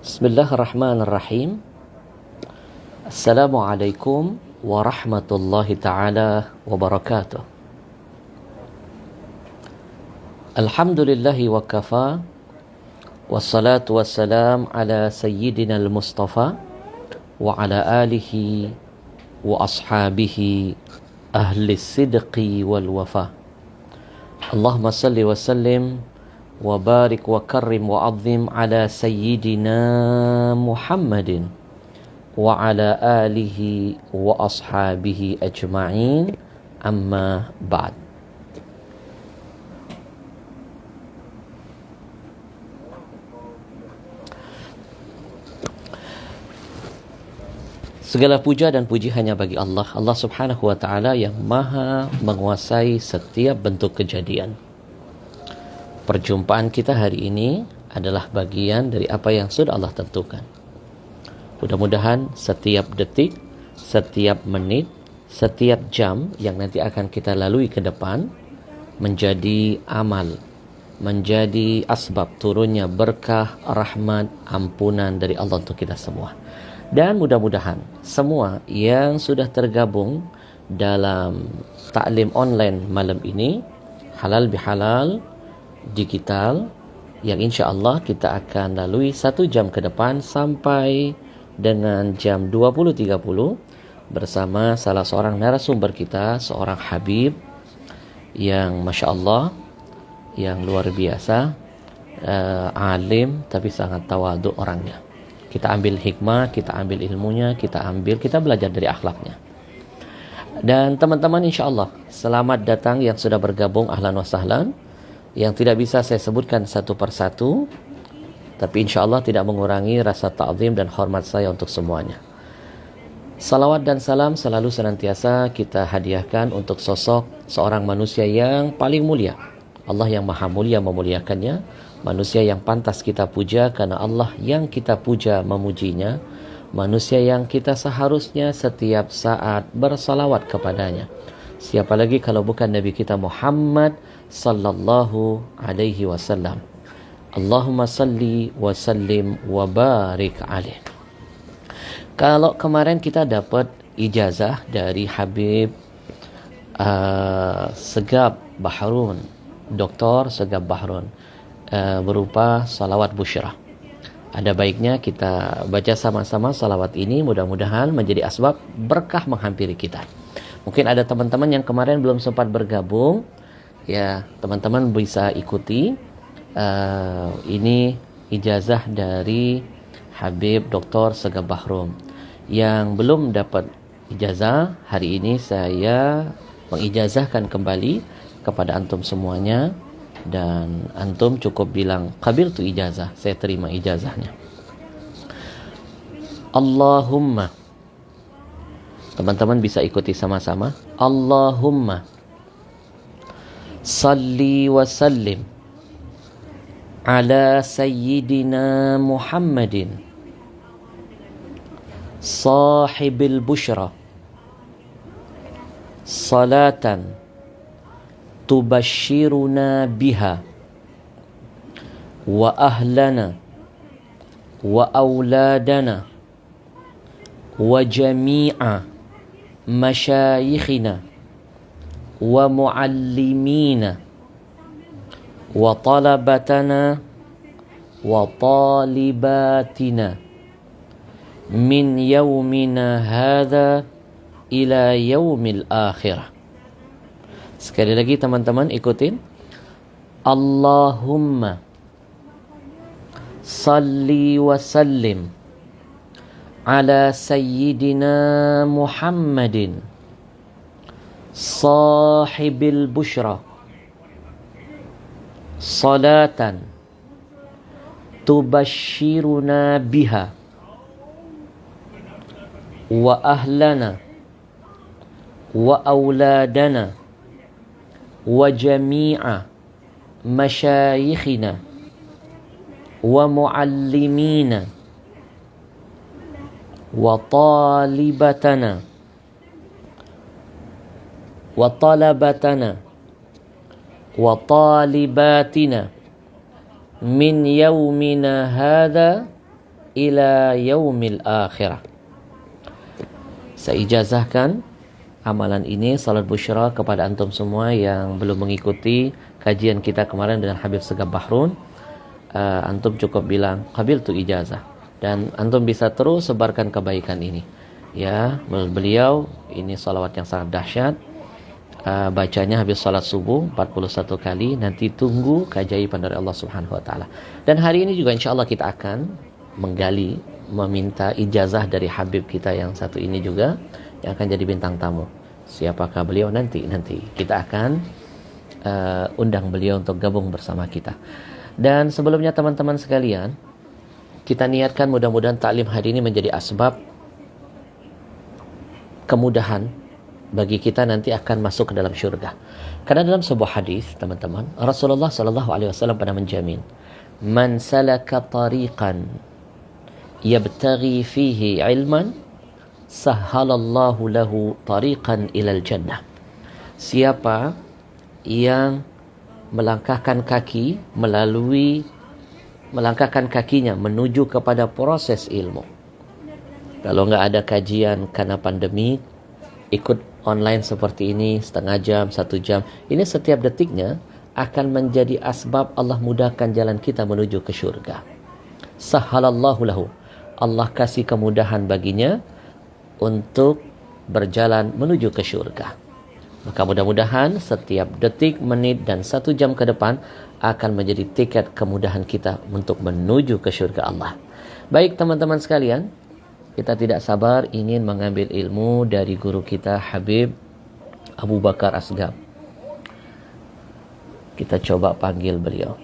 Bismillahirrahmanirrahim. Assalamualaikum warahmatullahi ta'ala wabarakatuh. Alhamdulillahi wa kafa, wassalatu wassalam ala sayyidina al-mustafa wa ala alihi wa ashabihi ahli sidqi wal wafa. Allahumma salli wa sallim wa barik wa karrim wa azim ala sayyidina Muhammadin wa ala alihi wa ashabihi ajma'in, amma ba'd. Segala puja dan puji hanya bagi Allah, Allah Subhanahu wa taala yang maha menguasai setiap bentuk kejadian. Perjumpaan kita hari ini adalah bagian dari apa yang sudah Allah tentukan. Mudah-mudahan setiap detik, setiap menit, setiap jam yang nanti akan kita lalui ke depan menjadi amal, menjadi asbab turunnya berkah, rahmat, ampunan dari Allah untuk kita semua. Dan mudah-mudahan semua yang sudah tergabung dalam taklim online malam ini, halal bihalal digital, yang insya Allah kita akan lalui 1 jam ke depan sampai dengan jam 20.30 bersama salah seorang narasumber kita, seorang Habib yang Masya Allah, yang luar biasa, alim tapi sangat tawadhu orangnya. Kita ambil hikmah, kita ambil ilmunya, kita belajar dari akhlaknya. Dan teman-teman insya Allah selamat datang yang sudah bergabung, ahlan wa sahlan. Yang tidak bisa saya sebutkan satu persatu, tapi insya Allah tidak mengurangi rasa ta'zim dan hormat saya untuk semuanya. Salawat dan salam selalu senantiasa kita hadiahkan untuk sosok seorang manusia yang paling mulia. Allah yang maha mulia memuliakannya, manusia yang pantas kita puja karena Allah yang kita puja memujinya, manusia yang kita seharusnya setiap saat bersalawat kepadanya. Siapa lagi kalau bukan Nabi kita Muhammad sallallahu alaihi wasallam. Allahumma salli wa sallim wa barik alaih. Kalau kemarin kita dapat ijazah dari Habib Segab Bahrun, Dr. Segab Bahrun, berupa salawat busyra. Ada baiknya kita baca sama-sama salawat ini, mudah-mudahan menjadi asbab berkah menghampiri kita. Mungkin ada teman-teman yang kemarin belum sempat bergabung, ya teman-teman bisa ikuti. Ini ijazah dari Habib Dr. Segab Bahrun. Yang belum dapat ijazah, hari ini saya mengijazahkan kembali kepada antum semuanya, dan antum cukup bilang qabiltu ijazah, saya terima ijazahnya. Allahumma, teman-teman bisa ikuti sama-sama. Allahumma salli wa sallim ala sayyidina Muhammadin sahibil busyra salatan tubashiruna biha wa ahlana wa auladana wa jami'a masyayikhina wa muallimina wa talabatana wa talibatina min yaumina hadha ila yaumil akhirah. Sekali lagi teman-teman ikutin. Allahumma salli wa sallim ala sayyidina Muhammadin sahibil bushra salatan tubashiruna biha wa ahlana wa auladana wa jami'a masyayikhina wa muallimina wa talibatana wa talabatana wa talibatina min yaumina hadha ila yaumil akhirah. Saya ijazahkan amalan ini, salat busyra, kepada antum semua yang belum mengikuti kajian kita kemarin dengan Habib Segaf Bahrun. Antum cukup bilang qabiltu ijazah, dan antum bisa terus sebarkan kebaikan ini. Ya, beliau ini salawat yang sangat dahsyat. Bacanya habis salat subuh 41 kali. Nanti tunggu keajaiban dari Allah Subhanahu wa taala. Dan hari ini juga insyaallah kita akan menggali, meminta ijazah dari Habib kita yang satu ini juga, yang akan jadi bintang tamu. Siapakah beliau nanti kita akan undang beliau untuk gabung bersama kita. Dan sebelumnya teman-teman sekalian, kita niatkan mudah-mudahan taklim hari ini menjadi asbab kemudahan bagi kita nanti akan masuk ke dalam syurga. Karena dalam sebuah hadis, teman-teman, Rasulullah sallallahu alaihi wasallam pernah menjamin, "Man salaka tariqan yabtaghi fihi ilman, sahhalallahu lahu tariqan ilal jannah." Siapa yang melangkahkan kakinya menuju kepada proses ilmu. Kalau nggak ada kajian karena pandemi, ikut online seperti ini setengah jam, 1 jam, ini setiap detiknya akan menjadi asbab Allah mudahkan jalan kita menuju ke syurga. Sahhalallahu lahu, Allah kasih kemudahan baginya untuk berjalan menuju ke syurga. Maka mudah-mudahan setiap detik, menit, dan 1 jam ke depan akan menjadi tiket kemudahan kita untuk menuju ke syurga Allah. Baik teman-teman sekalian, kita tidak sabar ingin mengambil ilmu dari guru kita Habib Abu Bakar Asgaf. Kita coba panggil beliau.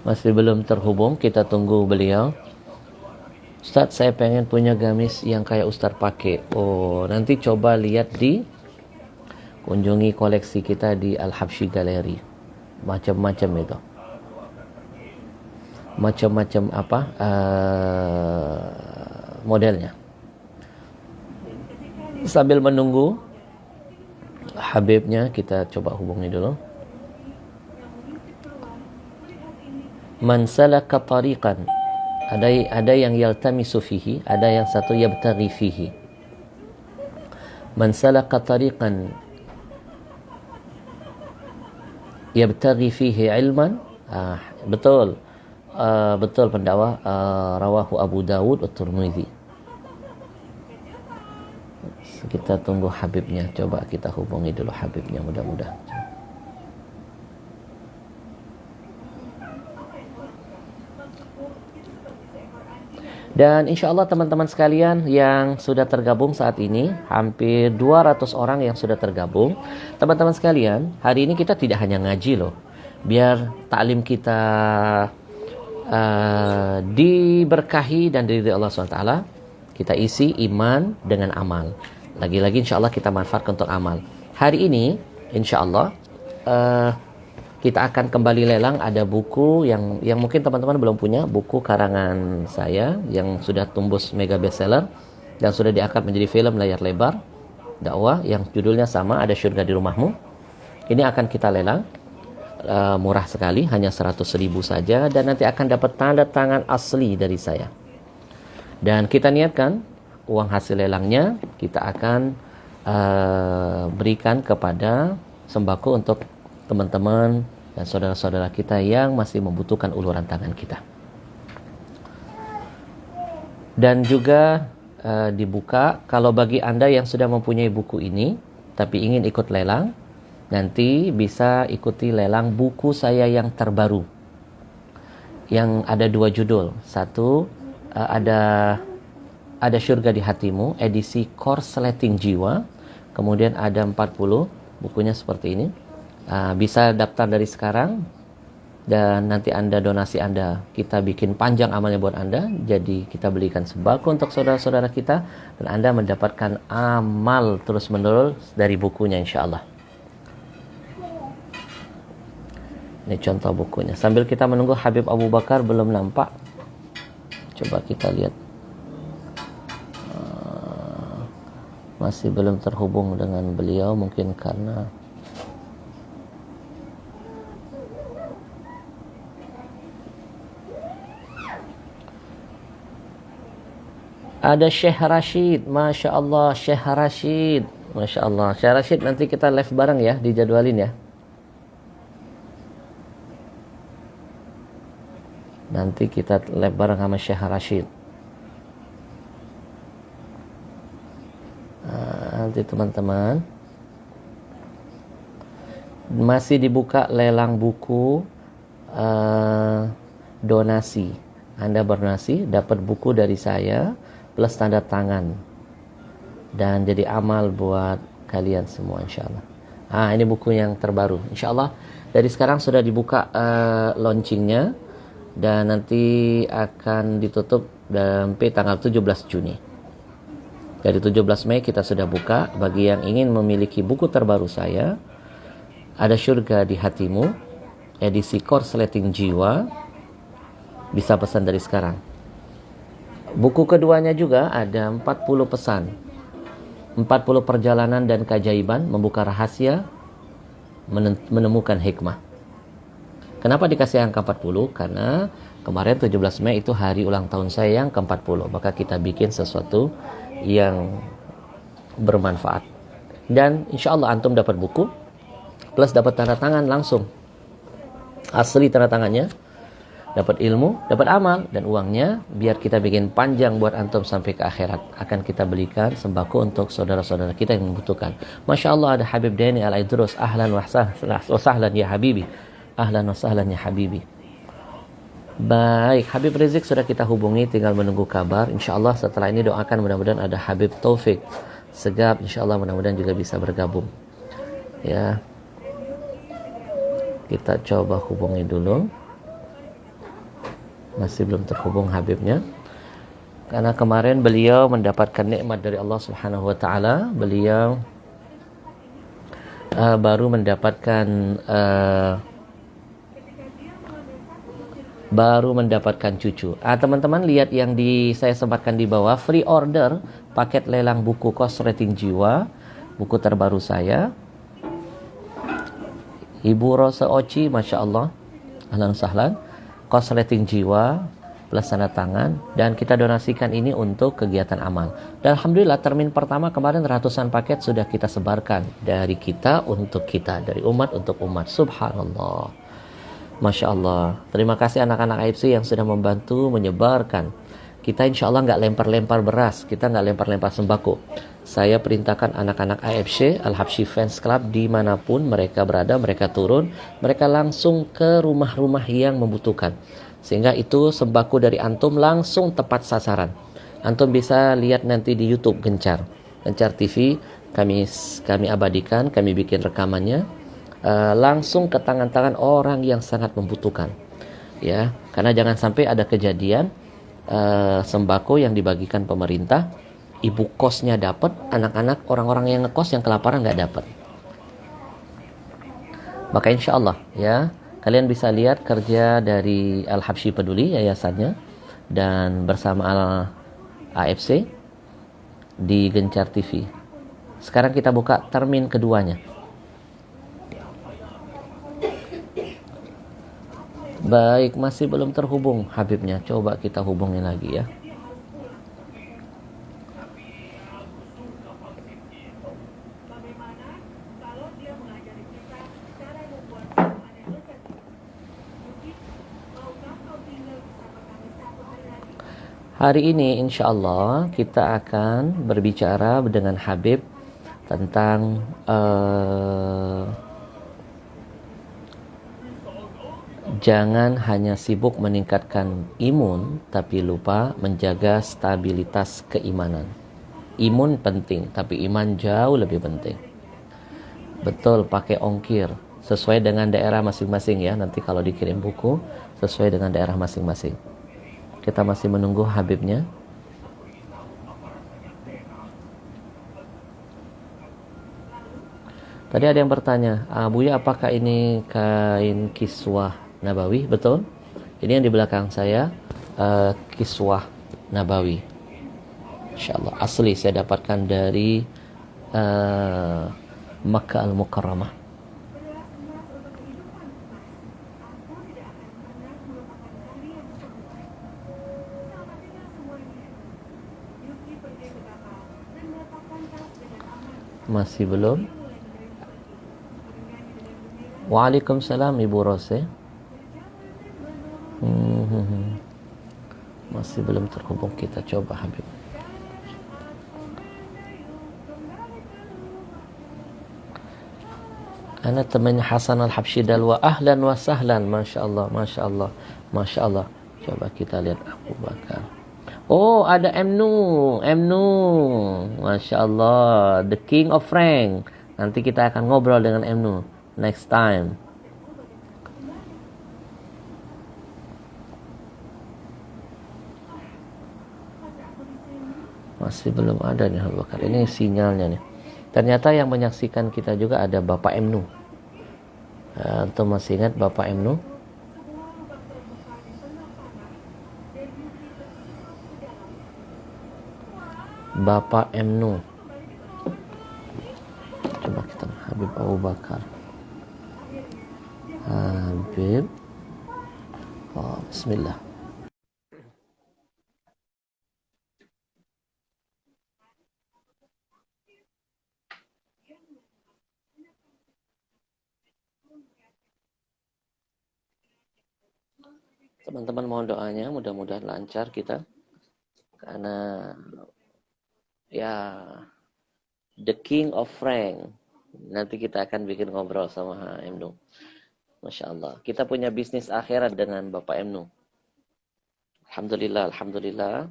Masih belum terhubung, kita tunggu beliau. Ustaz, saya pengen punya gamis yang kayak Ustaz pakai. Oh, nanti coba lihat kunjungi koleksi kita di Al-Habsyi Gallery. Macam-macam itu. Macam-macam modelnya. Sambil menunggu Habibnya, kita coba hubungi dulu. Man salaka tariqan, ada yang yaltamisu fihi, ada yang satu yabtaghi fihi. Man salaka tariqan yabtaghi fihi ilman, betul pendakwa, rawahu Abu Dawud wa Tirmidzi. Kita tunggu Habibnya, coba kita hubungi dulu Habibnya, mudah-mudahan. Dan insya Allah teman-teman sekalian yang sudah tergabung saat ini, hampir 200 orang yang sudah tergabung. Teman-teman sekalian, hari ini kita tidak hanya ngaji loh. Biar taklim kita diberkahi dan diridhai Allah SWT, kita isi iman dengan amal. Lagi-lagi insya Allah kita manfaatkan untuk amal. Hari ini insya Allah kita akan kembali lelang. Ada buku yang mungkin teman-teman belum punya, buku karangan saya yang sudah tembus mega bestseller dan sudah diangkat menjadi film layar lebar dakwah yang judulnya sama, Ada Syurga di Rumahmu. Ini akan kita lelang, murah sekali, hanya 100.000 saja, dan nanti akan dapat tanda tangan asli dari saya. Dan kita niatkan uang hasil lelangnya kita akan berikan kepada sembako untuk teman-teman dan saudara-saudara kita yang masih membutuhkan uluran tangan kita. Dan juga dibuka kalau bagi Anda yang sudah mempunyai buku ini tapi ingin ikut lelang, nanti bisa ikuti lelang buku saya yang terbaru yang ada 2 judul. Satu ada Syurga di Hatimu edisi Korsleting Jiwa, kemudian ada 40 bukunya seperti ini. Bisa daftar dari sekarang dan nanti Anda donasi Anda, kita bikin panjang amalnya buat Anda. Jadi kita belikan sembako untuk saudara-saudara kita dan Anda mendapatkan amal terus-menerus dari bukunya insyaallah. Ini contoh bukunya. Sambil kita menunggu Habib Abu Bakar belum nampak. Coba kita lihat. Masih belum terhubung dengan beliau mungkin karena ada Syekh Rashid. Masya Allah, Syekh Rashid. Masya Allah, Syekh Rashid, nanti kita live bareng ya, dijadwalin ya. Nanti kita live bareng sama Syekh Rashid. Nanti teman-teman, masih dibuka lelang buku donasi. Anda berdonasi, dapat buku dari saya plus tanda tangan dan jadi amal buat kalian semua insyaallah. Ini buku yang terbaru insyaallah. Dari sekarang sudah dibuka launchingnya dan nanti akan ditutup sampai tanggal 17 Juni. Dari 17 Mei kita sudah buka. Bagi yang ingin memiliki buku terbaru saya, ada Syurga di Hatimu edisi Korsleting Jiwa, bisa pesan dari sekarang. Buku keduanya juga ada 40 pesan, 40 perjalanan dan keajaiban, membuka rahasia, menemukan hikmah. Kenapa dikasih angka 40? Karena kemarin 17 Mei itu hari ulang tahun saya yang ke-40. Maka kita bikin sesuatu yang bermanfaat. Dan insya Allah antum dapat buku plus dapat tanda tangan langsung. Asli tanda tangannya. Dapat ilmu, dapat amal, dan uangnya biar kita bikin panjang buat antum sampai ke akhirat. Akan kita belikan sembako untuk saudara-saudara kita yang membutuhkan. Masya Allah, ada Habib Dani Al-Aidrus. Ahlan wa sahlan ya Habibi. Ahlan wa sahlan ya Habibi. Baik, Habib Rizik sudah kita hubungi, tinggal menunggu kabar. Insya Allah setelah ini doakan mudah-mudahan ada Habib Taufik Segap. Insya Allah mudah-mudahan juga bisa bergabung. Ya, kita coba hubungi dulu. Masih belum terhubung Habibnya. Karena kemarin beliau mendapatkan nikmat dari Allah Subhanahu wa taala. Beliau baru mendapatkan cucu. Teman-teman lihat yang saya sematkan di bawah, free order paket lelang buku Korsleting Jiwa, buku terbaru saya. Ibu Rosa Oci, Masya Allah, ahlan sahlan. Korsleting Jiwa plus tanda tangan, dan kita donasikan ini untuk kegiatan amal. Dan alhamdulillah termin pertama kemarin ratusan paket sudah kita sebarkan dari kita untuk kita, dari umat untuk umat. Subhanallah, Masya Allah. Terima kasih anak-anak AFC yang sudah membantu menyebarkan. Kita insya Allah nggak lempar-lempar beras, kita nggak lempar-lempar sembako. Saya perintahkan anak-anak AFC Al-Habsyi Fans Club dimanapun mereka berada, mereka turun, mereka langsung ke rumah-rumah yang membutuhkan. Sehingga itu sembako dari antum langsung tepat sasaran. Antum bisa lihat nanti di YouTube Gencar TV, kami abadikan, kami bikin rekamannya, langsung ke tangan-tangan orang yang sangat membutuhkan. Ya, karena jangan sampai ada kejadian sembako yang dibagikan pemerintah, ibu kosnya dapat, anak-anak orang-orang yang ngekos yang kelaparan nggak dapat. Maka insya Allah ya, kalian bisa lihat kerja dari Al-Habsyi Peduli yayasannya dan bersama AFC di Gencar TV. Sekarang kita buka termin keduanya. Baik, masih belum terhubung Habibnya. Coba kita hubungi lagi ya. Hari ini insya Allah kita akan berbicara dengan Habib tentang jangan hanya sibuk meningkatkan imun tapi lupa menjaga stabilitas keimanan. Imun penting tapi iman jauh lebih penting. Betul, pakai ongkir sesuai dengan daerah masing-masing ya. Nanti kalau dikirim buku sesuai dengan daerah masing-masing. Kita masih menunggu Habibnya. Tadi ada yang bertanya, Buya apakah ini kain kiswah Nabawi? Betul. Ini yang di belakang saya kiswah Nabawi. Insyaallah asli saya dapatkan dari Makkah Al-Mukarramah. Masih belum? Waalaikumsalam Ibu Rose. Masih belum terhubung, kita coba Habib. Ana temannya Hasan Al-Habsyi Dalwa. Ahlan wa sahlan. Masya Allah, Masya Allah, Masya Allah. Coba kita lihat Abu Bakar. Oh, ada Mnu. Masya Allah, the king of Frank. Nanti kita akan ngobrol dengan Mnu next time. Masih belum ada nih Abu Bakar. Ini sinyalnya nih. Ternyata yang menyaksikan kita juga ada Bapak Mnu. Antum masih ingat Bapak Mnu? Bapak Mnu. Coba kita Habib Abu Bakar. Habib. Oh, bismillah. Teman-teman mohon doanya, mudah-mudahan lancar kita. Karena ya the king of Frank. Nanti kita akan bikin ngobrol sama Mnu. Masya Allah. Kita punya bisnis akhirat dengan Bapak Mnu. Alhamdulillah.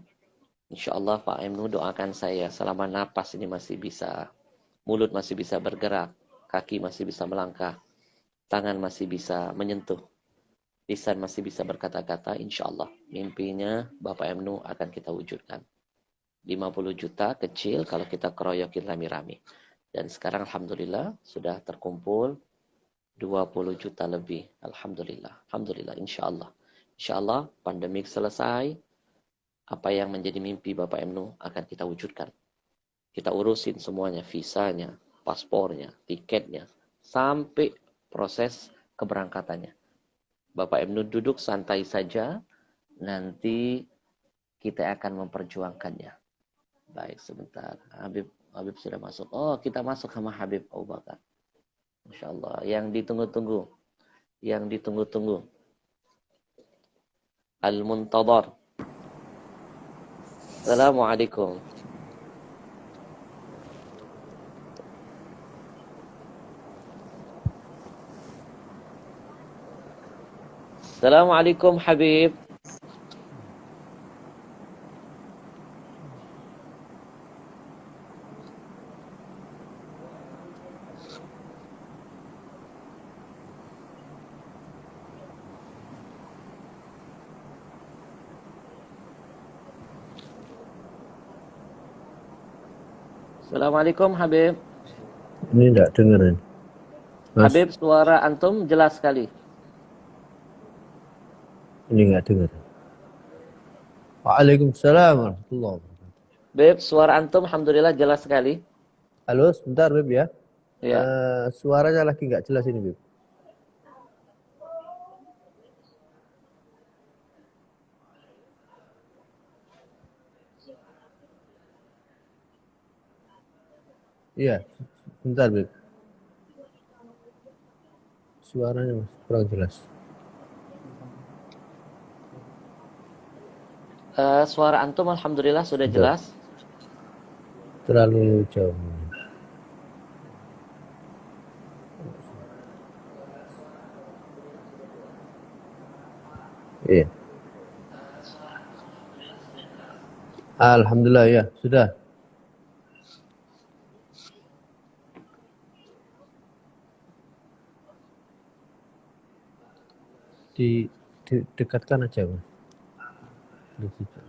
Insya Allah Pak Mnu doakan saya selama napas ini masih bisa. Mulut masih bisa bergerak. Kaki masih bisa melangkah. Tangan masih bisa menyentuh. Lisan masih bisa berkata-kata. Insya Allah. Mimpinya Bapak Mnu akan kita wujudkan. 50 juta kecil kalau kita keroyokin rame-rame. Dan sekarang Alhamdulillah sudah terkumpul 20 juta lebih. Alhamdulillah. Insya Allah pandemik selesai. Apa yang menjadi mimpi Bapak Mnu akan kita wujudkan. Kita urusin semuanya. Visanya, paspornya, tiketnya. Sampai proses keberangkatannya. Bapak Mnu duduk santai saja. Nanti kita akan memperjuangkannya. Baik, sebentar. Habib sudah masuk. Oh, kita masuk sama Habib Abu Bakar. Masya Allah. Yang ditunggu-tunggu. Al-Muntadhar. Assalamualaikum. Assalamualaikum Habib. Assalamualaikum Habib. Ini enggak dengerin. Mas, Habib, suara antum jelas sekali. ini enggak dengar. Waalaikumsalam warahmatullahi wabarakatuh. Beb, suara antum alhamdulillah jelas sekali. Halo, sebentar Beb ya. Ya. Suaranya lagi enggak jelas ini Beb. Iya, sebentar Beb. Suaranya kurang jelas. Suara antum alhamdulillah sudah Sudah. jelas. Terlalu jauh. Iya. Alhamdulillah ya, sudah. Dekatkan aja, Mas. Di situ.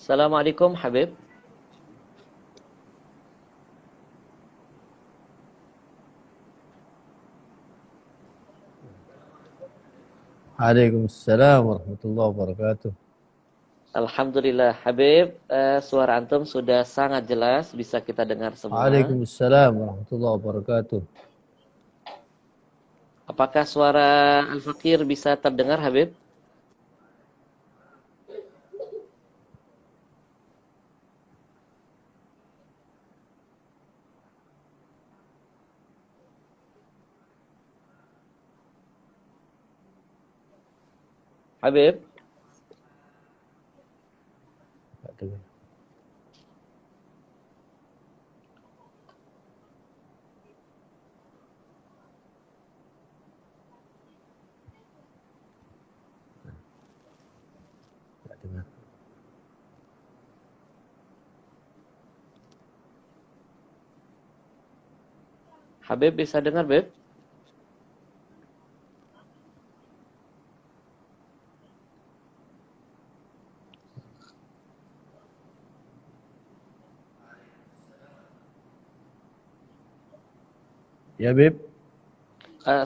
Assalamualaikum Habib. Waalaikumsalam warahmatullahi wabarakatuh. Alhamdulillah Habib, suara antum sudah sangat jelas, bisa kita dengar semua. Waalaikumsalam warahmatullahi wabarakatuh. Apakah suara Al-Fakir bisa terdengar Habib? Habib? Nggak dengar. Nggak dengar. Habib bisa dengar, Beb? Ya, Beb.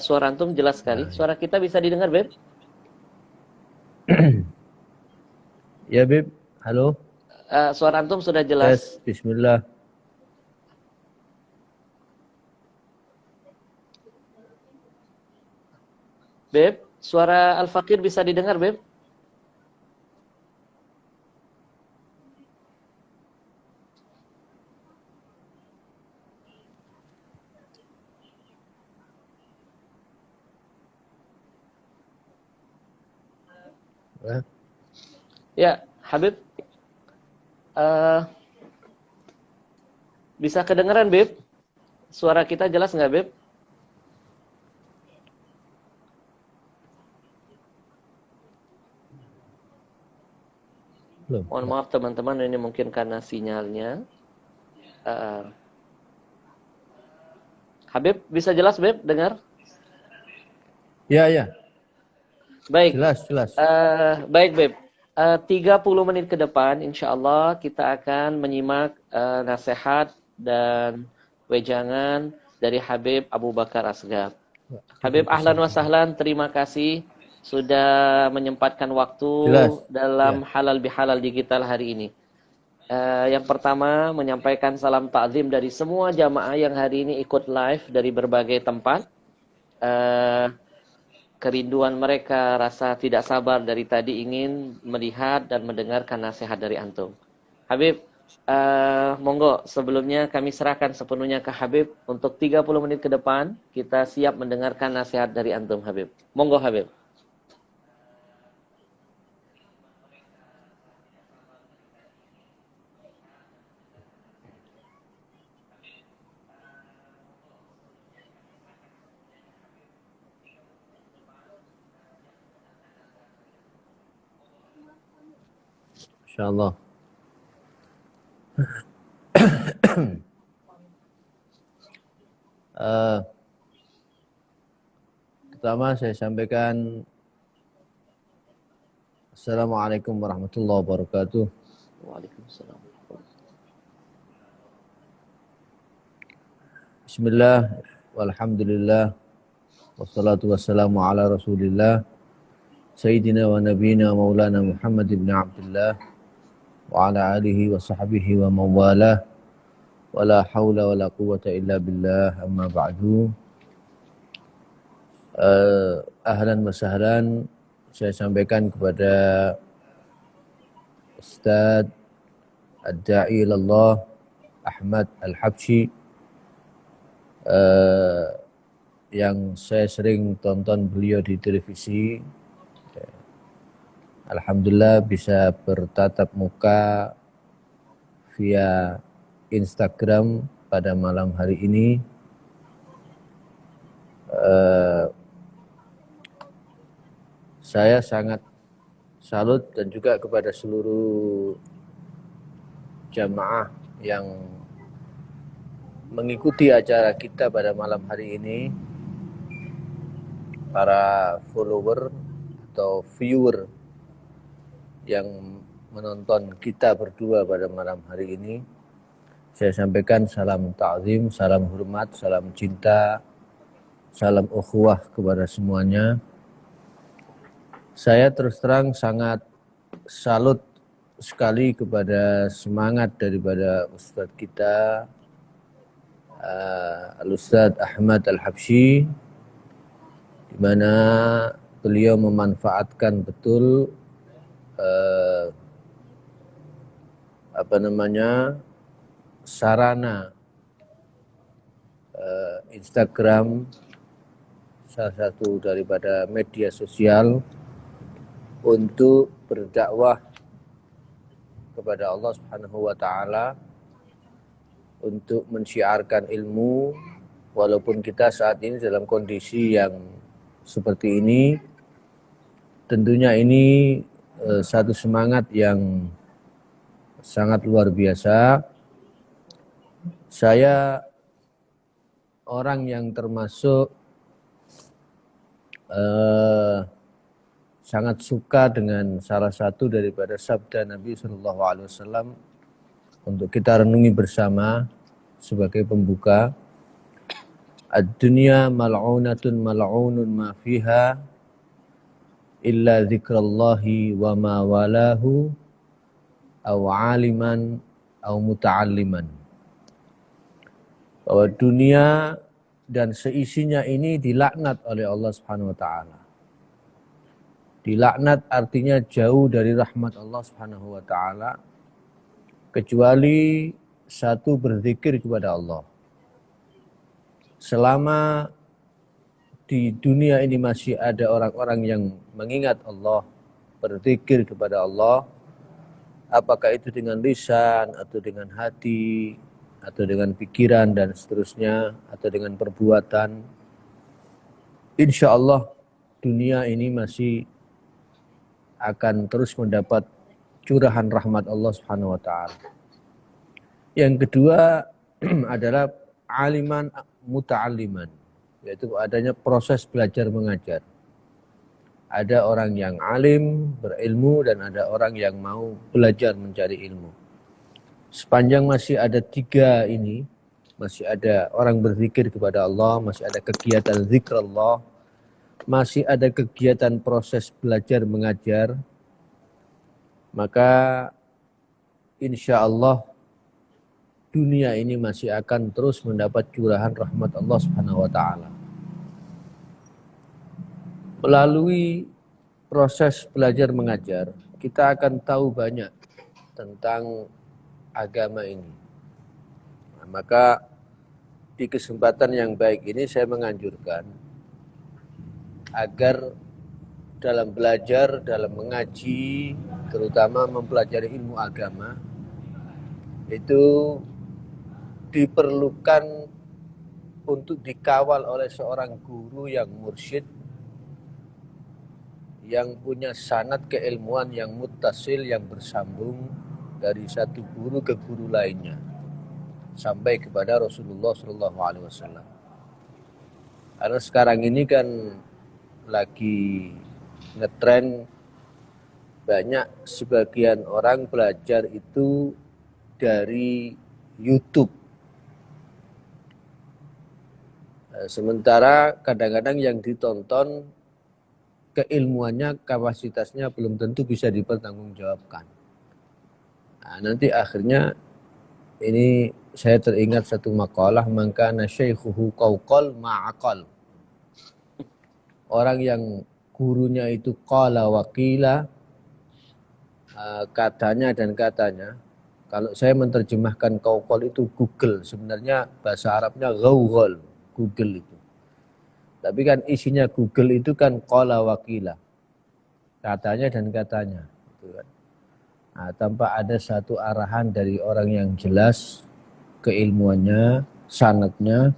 Suara antum jelas sekali. Suara kita bisa didengar, Beb? Ya, Beb. Halo. Suara antum sudah jelas. Tes, bismillah. Beb, suara Al-Fakir bisa didengar, Beb? Ya, Habib. Bisa kedengaran, Beb? Suara kita jelas nggak, Beb? Belum. Mohon maaf teman-teman, ini mungkin karena sinyalnya. Habib, bisa jelas, Beb? Dengar? Ya, ya. Baik. Jelas. Baik, Beb. 30 menit ke depan, insya Allah kita akan menyimak nasihat dan wejangan dari Habib Abu Bakar Asgar. Habib, ahlan wa sahlan, terima kasih sudah menyempatkan waktu dalam halal bihalal digital hari ini. Yang pertama, menyampaikan salam ta'zim dari semua jamaah yang hari ini ikut live dari berbagai tempat. Kerinduan mereka, rasa tidak sabar dari tadi ingin melihat dan mendengarkan nasihat dari antum. Habib, monggo sebelumnya kami serahkan sepenuhnya ke Habib untuk 30 menit ke depan kita siap mendengarkan nasihat dari antum, Habib. Monggo Habib. Insyaallah. Pertama saya sampaikan Assalamualaikum warahmatullahi wabarakatuh. Waalaikumsalam. Bismillah, walhamdulillah, wassalatu wassalamu ala rasulillah, Sayyidina wa nabiyina maulana Muhammad ibn Abdullah, wa ala alihi wa sahbihi wa mawalah, wa la hawla wa la quwwata illa billah, amma ba'du. Ahlan wa sahlan, saya sampaikan kepada Ustaz Ad-Da'i Ilallah Ahmad Al-Habsyi, yang saya sering tonton beliau di televisi. Alhamdulillah bisa bertatap muka via Instagram pada malam hari ini. Saya sangat salut dan juga kepada seluruh jamaah yang mengikuti acara kita pada malam hari ini, para follower atau viewer yang menonton kita berdua pada malam hari ini. Saya sampaikan salam ta'zim, salam hormat, salam cinta, salam ukhuwah kepada semuanya. Saya terus terang sangat salut sekali kepada semangat daripada Ustadz kita, Al-Ustadz Ahmad Al-Habsyi, di mana beliau memanfaatkan betul sarana Instagram, salah satu daripada media sosial, untuk berdakwah kepada Allah Subhanahu wa taala, untuk mensyiarkan ilmu. Walaupun kita saat ini dalam kondisi yang seperti ini, tentunya ini satu semangat yang sangat luar biasa. Saya orang yang termasuk sangat suka dengan salah satu daripada sabda Nabi SAW untuk kita renungi bersama sebagai pembuka. Ad-dunya mal'unatun mal'unun ma fiha illa dzikrallahi wa ma walahu aw aliman aw muta'alliman. Bahwa dunia dan seisinya ini dilaknat oleh Allah Subhanahu wa taala. Dilaknat artinya jauh dari rahmat Allah Subhanahu wa taala, kecuali satu berzikir kepada Allah. Selama di dunia ini masih ada orang-orang yang mengingat Allah, berzikir kepada Allah, apakah itu dengan lisan atau dengan hati atau dengan pikiran dan seterusnya, atau dengan perbuatan, insya Allah dunia ini masih akan terus mendapat curahan rahmat Allah Subhanahu wa taala. Yang kedua adalah aliman muta'alliman, yaitu adanya proses belajar mengajar. Ada orang yang alim, berilmu, dan ada orang yang mau belajar mencari ilmu. Sepanjang masih ada tiga ini, masih ada orang berzikir kepada Allah, masih ada kegiatan zikrullah, masih ada kegiatan proses belajar mengajar, maka insya Allah dunia ini masih akan terus mendapat curahan rahmat Allah Subhanahu wa taala. Melalui proses belajar mengajar, kita akan tahu banyak tentang agama ini. Nah, maka di kesempatan yang baik ini saya menganjurkan agar dalam belajar, dalam mengaji, terutama mempelajari ilmu agama, itu diperlukan untuk dikawal oleh seorang guru yang mursyid, yang punya sanad keilmuan yang muttasil, yang bersambung dari satu guru ke guru lainnya sampai kepada Rasulullah SAW. Karena sekarang ini kan lagi ngetren, banyak sebagian orang belajar itu dari YouTube. Sementara kadang-kadang yang ditonton keilmuannya, kapasitasnya belum tentu bisa dipertanggungjawabkan. Nah, nanti akhirnya ini saya teringat satu makalah, man kana syaikhuhu qawqal ma'aqal. orang yang gurunya itu qala wa qila, katanya dan katanya. Kalau saya menerjemahkan qaul itu Google, sebenarnya bahasa Arabnya ghaugol, Google itu. Tapi kan isinya Google itu kan qala wa qila, katanya dan katanya, gitu kan. Nah, tanpa ada satu arahan dari orang yang jelas keilmuannya, sanadnya,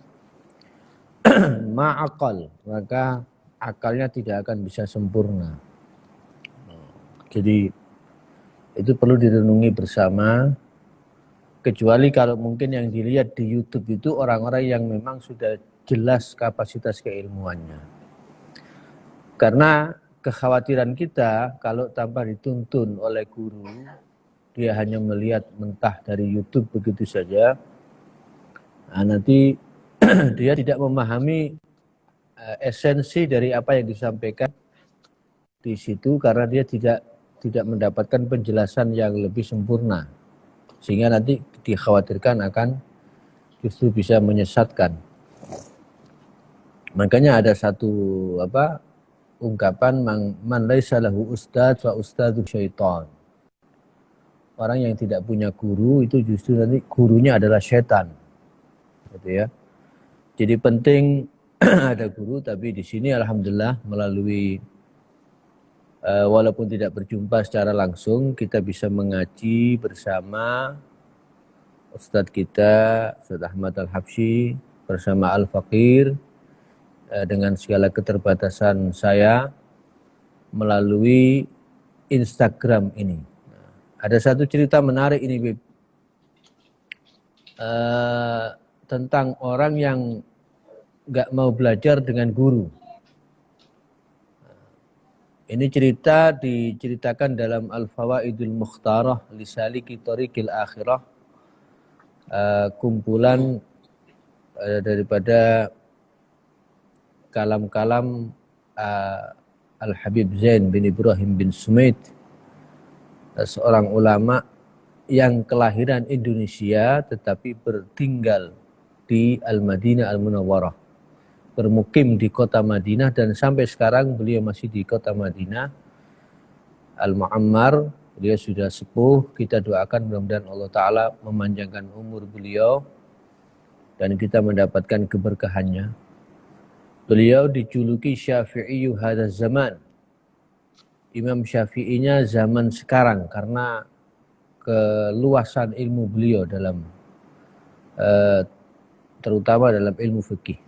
ma'akal, maka akalnya tidak akan bisa sempurna. Jadi itu perlu direnungi bersama, kecuali kalau mungkin yang dilihat di YouTube itu orang-orang yang memang sudah jelas kapasitas keilmuannya. Karena kekhawatiran kita kalau tanpa dituntun oleh guru, dia hanya melihat mentah dari YouTube begitu saja, nah nanti dia tidak memahami esensi dari apa yang disampaikan di situ, karena dia tidak mendapatkan penjelasan yang lebih sempurna, sehingga nanti dikhawatirkan akan justru bisa menyesatkan. Makanya ada satu ungkapan, man laisa lahu ustadz fa ustadzu syaitan. Orang yang tidak punya guru itu justru nanti gurunya adalah setan. Gitu ya. Jadi penting ada guru, tapi di sini alhamdulillah melalui walaupun tidak berjumpa secara langsung, kita bisa mengaji bersama Ustadz kita, Ustadz Ahmad Al-Habsyi, bersama Al-Faqir, dengan segala keterbatasan saya melalui Instagram ini. Ada satu cerita menarik ini, Bib. Tentang orang yang nggak mau belajar dengan guru. Ini cerita diceritakan dalam Al-Fawaidul Mukhtarah li Saliki Thariqil Akhirah, kumpulan daripada kalam-kalam Al-Habib Zain bin Ibrahim bin Sumaid, seorang ulama yang kelahiran Indonesia tetapi bertinggal di Al-Madinah Al-Munawwarah, bermukim di kota Madinah, dan sampai sekarang beliau masih di kota Madinah Al-Mu'ammar. Beliau sudah sepuh, kita doakan mudah-mudahan Allah Ta'ala memanjangkan umur beliau dan kita mendapatkan keberkahannya. Beliau dijuluki Syafi'iyu hadzal zaman, Imam Syafi'inya zaman sekarang, karena keluasan ilmu beliau dalam terutama dalam ilmu fikih.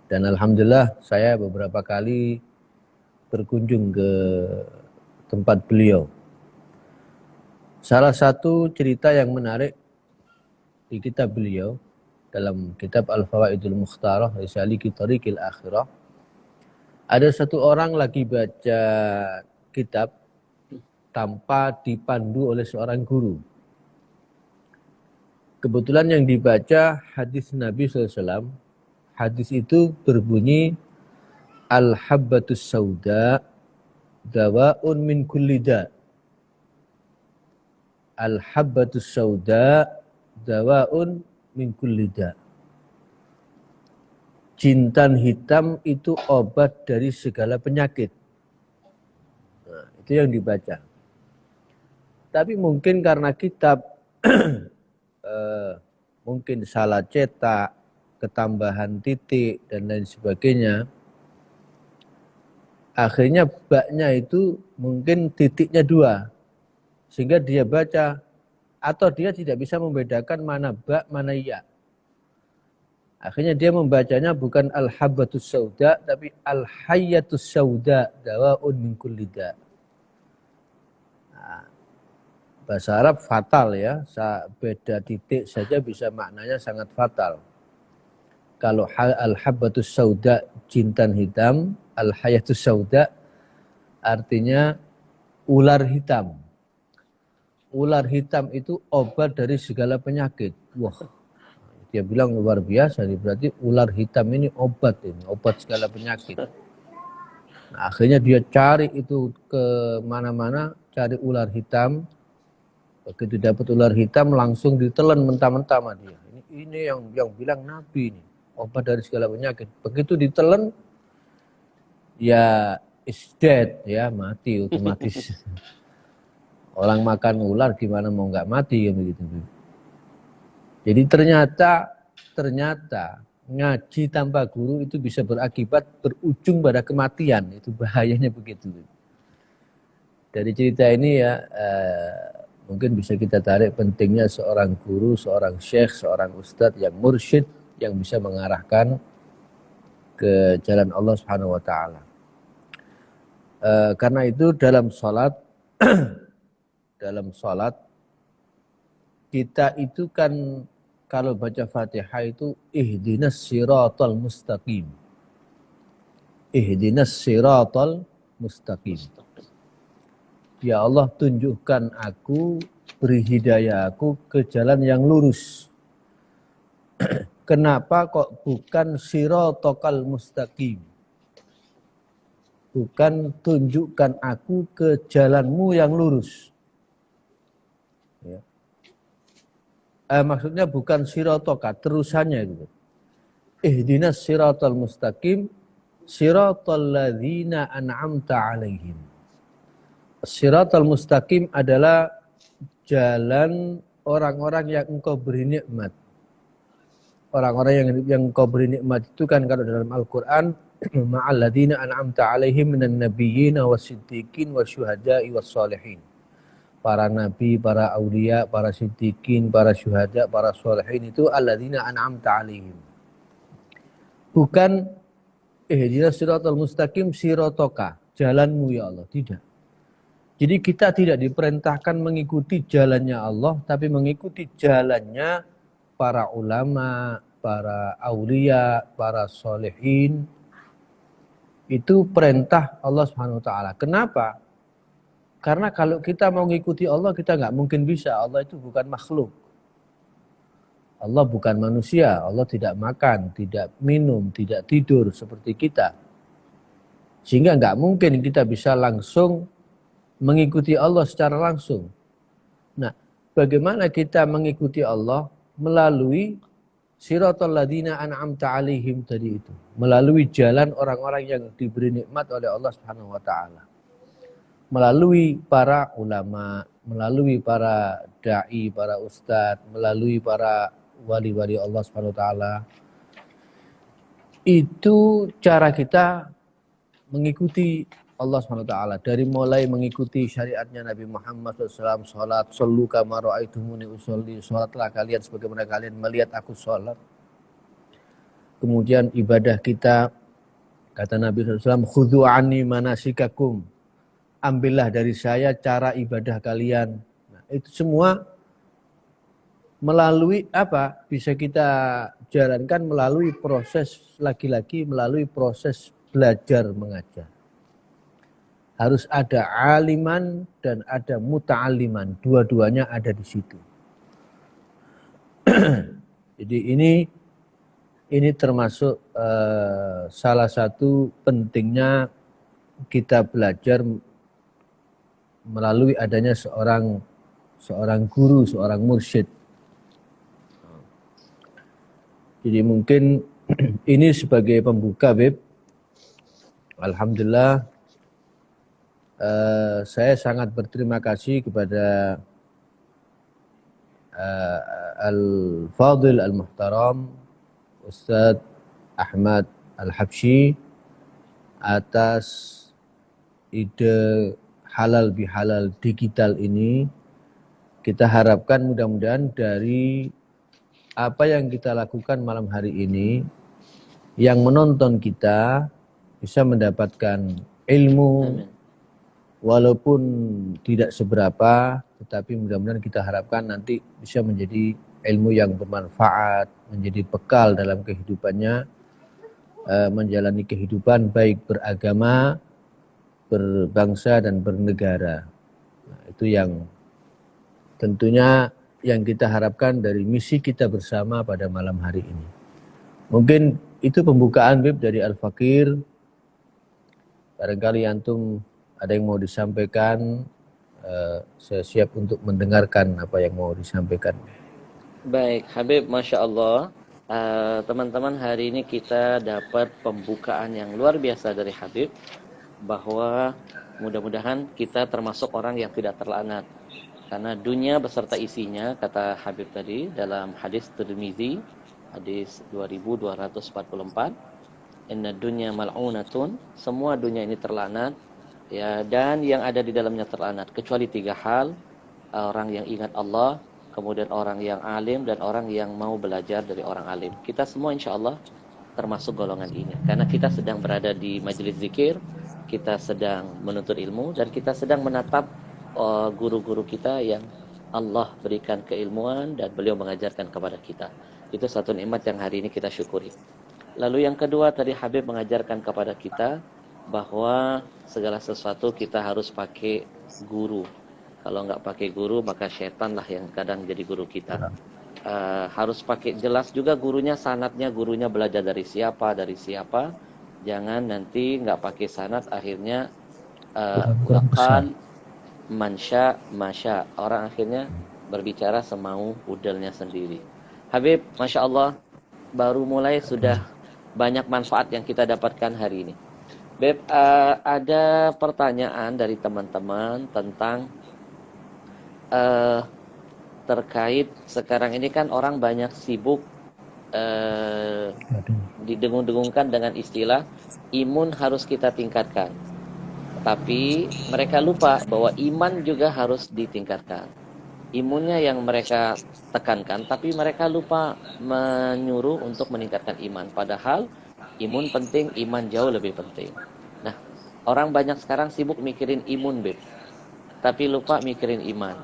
Dan alhamdulillah saya beberapa kali berkunjung ke tempat beliau. Salah satu cerita yang menarik di kitab beliau, dalam kitab Al-Fawaidul Mukhtarah li Saliki Thariqil Akhirah, ada satu orang lagi baca kitab tanpa dipandu oleh seorang guru. Kebetulan yang dibaca hadis Nabi SAW. Hadis itu berbunyi, Al-habbatus sauda dawa'un min kulli da. Al-habbatus sauda dawa'un min kulli da. Jintan hitam itu obat dari segala penyakit. Nah, itu yang dibaca. Tapi mungkin karena kitab mungkin salah cetak, ketambahan titik dan lain sebagainya, akhirnya baknya itu mungkin titiknya 2, sehingga dia baca, atau dia tidak bisa membedakan mana bak mana ya. Akhirnya dia membacanya bukan al-habbatus sauda, tapi al-hayyatus sauda dawa'un min kulli da. Nah, bahasa Arab fatal ya, beda titik saja bisa maknanya sangat fatal. Kalau al-habbatus sauda jintan hitam, al-hayatus sauda artinya ular hitam. Ular hitam itu obat dari segala penyakit. Wah, dia bilang luar biasa, berarti ular hitam ini obat segala penyakit. Nah, akhirnya dia cari itu ke mana-mana, cari ular hitam. Begitu dapat ular hitam langsung ditelan mentah-mentah sama dia. Ini yang bilang Nabi ini, obat dari segala penyakit. Begitu ditelan, ya is dead, ya mati otomatis. Orang makan ular gimana mau nggak mati ya begitu. Jadi ternyata ngaji tanpa guru itu bisa berakibat berujung pada kematian. Itu bahayanya begitu. Dari cerita ini ya mungkin bisa kita tarik pentingnya seorang guru, seorang syekh, seorang ustadz yang mursyid yang bisa mengarahkan ke jalan Allah Subhanahu wa taala. Karena itu dalam salat kita itu kan kalau baca Fatihah itu ihdinas siratal mustaqim. Ihdinas siratal mustaqim. Ya Allah tunjukkan aku, beri hidayah aku ke jalan yang lurus. Kenapa kok bukan siratal mustaqim? Bukan tunjukkan aku ke jalanmu yang lurus. Ya. Maksudnya bukan siratoka, terusannya gitu. Ihdinas siratal mustaqim, siratal ladzina an'amta alaihim. Siratal mustaqim adalah jalan orang-orang yang engkau beri nikmat. Orang-orang yang engkau beri nikmat itu kan kalau dalam Al-Quran, ma'al ladzina an'amta alaihim minan nabiyyina was-siddiqin wasyuhada'i was-shalihin. Para nabi, para aulia, para siddiqin, para syuhada, para sholihin itu alladzina an'amta alaihim. Bukan ihdinas siratal mustaqim siratoka, jalanmu ya Allah, tidak. Jadi kita tidak diperintahkan mengikuti jalannya Allah, tapi mengikuti jalannya para ulama, para aulia, para sholihin. Itu perintah Allah Subhanahu wa taala. Kenapa? Karena kalau kita mau mengikuti Allah, kita nggak mungkin bisa. Allah itu bukan makhluk. Allah bukan manusia. Allah tidak makan, tidak minum, tidak tidur seperti kita. Sehingga nggak mungkin kita bisa langsung mengikuti Allah secara langsung. Nah, bagaimana kita mengikuti Allah? Melalui siratal ladzina an'amta alaihim tadi itu. Melalui jalan orang-orang yang diberi nikmat oleh Allah Subhanahu wa taala. Melalui para ulama, melalui para da'i, para ustadz, melalui para wali-wali Allah Subhanahu wa taala. Itu cara kita mengikuti Allah Subhanahu wa taala, dari mulai mengikuti syariatnya Nabi Muhammad SAW, salat, sallu kama ra'aitumuni usolli, salatlah kalian sebagaimana kalian melihat aku salat. Kemudian ibadah kita, kata Nabi SAW, khudhu anni manasikakum, ambillah dari saya cara ibadah kalian. Nah, itu semua melalui apa? Bisa kita jalankan melalui proses, lagi-lagi melalui proses belajar mengajar. Harus ada aliman dan ada muta'aliman. Dua-duanya ada di situ. Jadi ini termasuk salah satu pentingnya kita belajar melalui adanya seorang guru, seorang mursyid. Jadi mungkin ini sebagai pembuka, Beb. Alhamdulillah, saya sangat berterima kasih kepada Al-Fadil Al-Muhtaram Ustadz Ahmad Al-Habsyi atas ide halal bihalal digital ini. Kita harapkan mudah-mudahan dari apa yang kita lakukan malam hari ini, yang menonton kita bisa mendapatkan ilmu. Amin. Walaupun tidak seberapa, tetapi mudah-mudahan kita harapkan nanti bisa menjadi ilmu yang bermanfaat, menjadi bekal dalam kehidupannya, menjalani kehidupan baik beragama, berbangsa dan bernegara. Nah, itu yang tentunya yang kita harapkan dari misi kita bersama pada malam hari ini. Mungkin itu pembukaan, Bib, dari Al-Fakir. Barangkali antum ada yang mau disampaikan, saya siap untuk mendengarkan apa yang mau disampaikan. Baik, Habib, Masya Allah. Teman-teman, hari ini kita dapat pembukaan yang luar biasa dari Habib, bahwa mudah-mudahan kita termasuk orang yang tidak terlaknat. Karena dunia beserta isinya, kata Habib tadi dalam hadis Tirmizi, hadis 2244, inna dunya mal'unatun, semua dunia ini terlaknat, ya, dan yang ada di dalamnya terlaknat kecuali 3 hal: orang yang ingat Allah, kemudian orang yang alim, dan orang yang mau belajar dari orang alim. Kita semua insya Allah termasuk golongan ini, karena kita sedang berada di majelis zikir, kita sedang menuntut ilmu, dan kita sedang menatap guru-guru kita yang Allah berikan keilmuan dan beliau mengajarkan kepada kita. Itu satu nikmat yang hari ini kita syukuri. Lalu yang kedua, tadi Habib mengajarkan kepada kita bahwa segala sesuatu kita harus pakai guru. Kalau nggak pakai guru, maka setan lah yang kadang jadi guru kita. Harus pakai jelas juga gurunya, sanadnya, gurunya belajar dari siapa. Jangan nanti nggak pakai sanad, akhirnya Kurang besar. waqal mansya masya, orang akhirnya berbicara semau udelnya sendiri. Habib, Masya Allah, baru mulai sudah banyak manfaat yang kita dapatkan hari ini. Beb, ada pertanyaan dari teman-teman tentang terkait sekarang ini kan orang banyak sibuk didengung-dengungkan dengan istilah imun harus kita tingkatkan. Tapi mereka lupa bahwa iman juga harus ditingkatkan. Imunnya yang mereka tekankan, tapi mereka lupa menyuruh untuk meningkatkan iman. Padahal imun penting, iman jauh lebih penting. Nah, orang banyak sekarang sibuk mikirin imun, Beb, tapi lupa mikirin iman.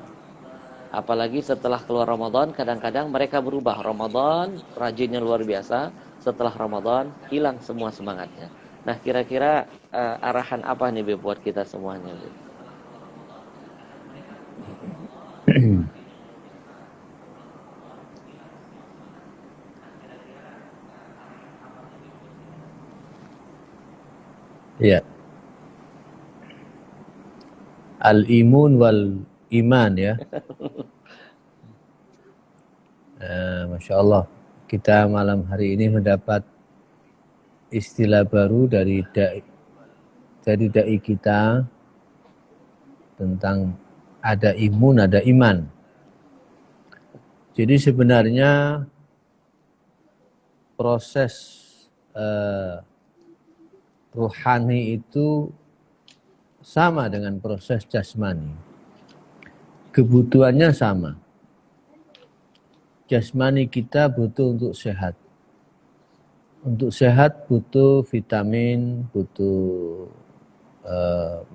Apalagi setelah keluar Ramadan, kadang-kadang mereka berubah. Ramadan rajinnya luar biasa, setelah Ramadan hilang semua semangatnya. Nah, kira-kira arahan apa nih, Beb, buat kita semuanya, Beb? Ya. Al-imun wal iman ya. Masya Allah. Kita malam hari ini mendapat istilah baru dari dai kita tentang ada imun, ada iman. Jadi sebenarnya proses ruhani itu sama dengan proses jasmani. Kebutuhannya sama. Jasmani kita butuh untuk sehat. Untuk sehat butuh vitamin, butuh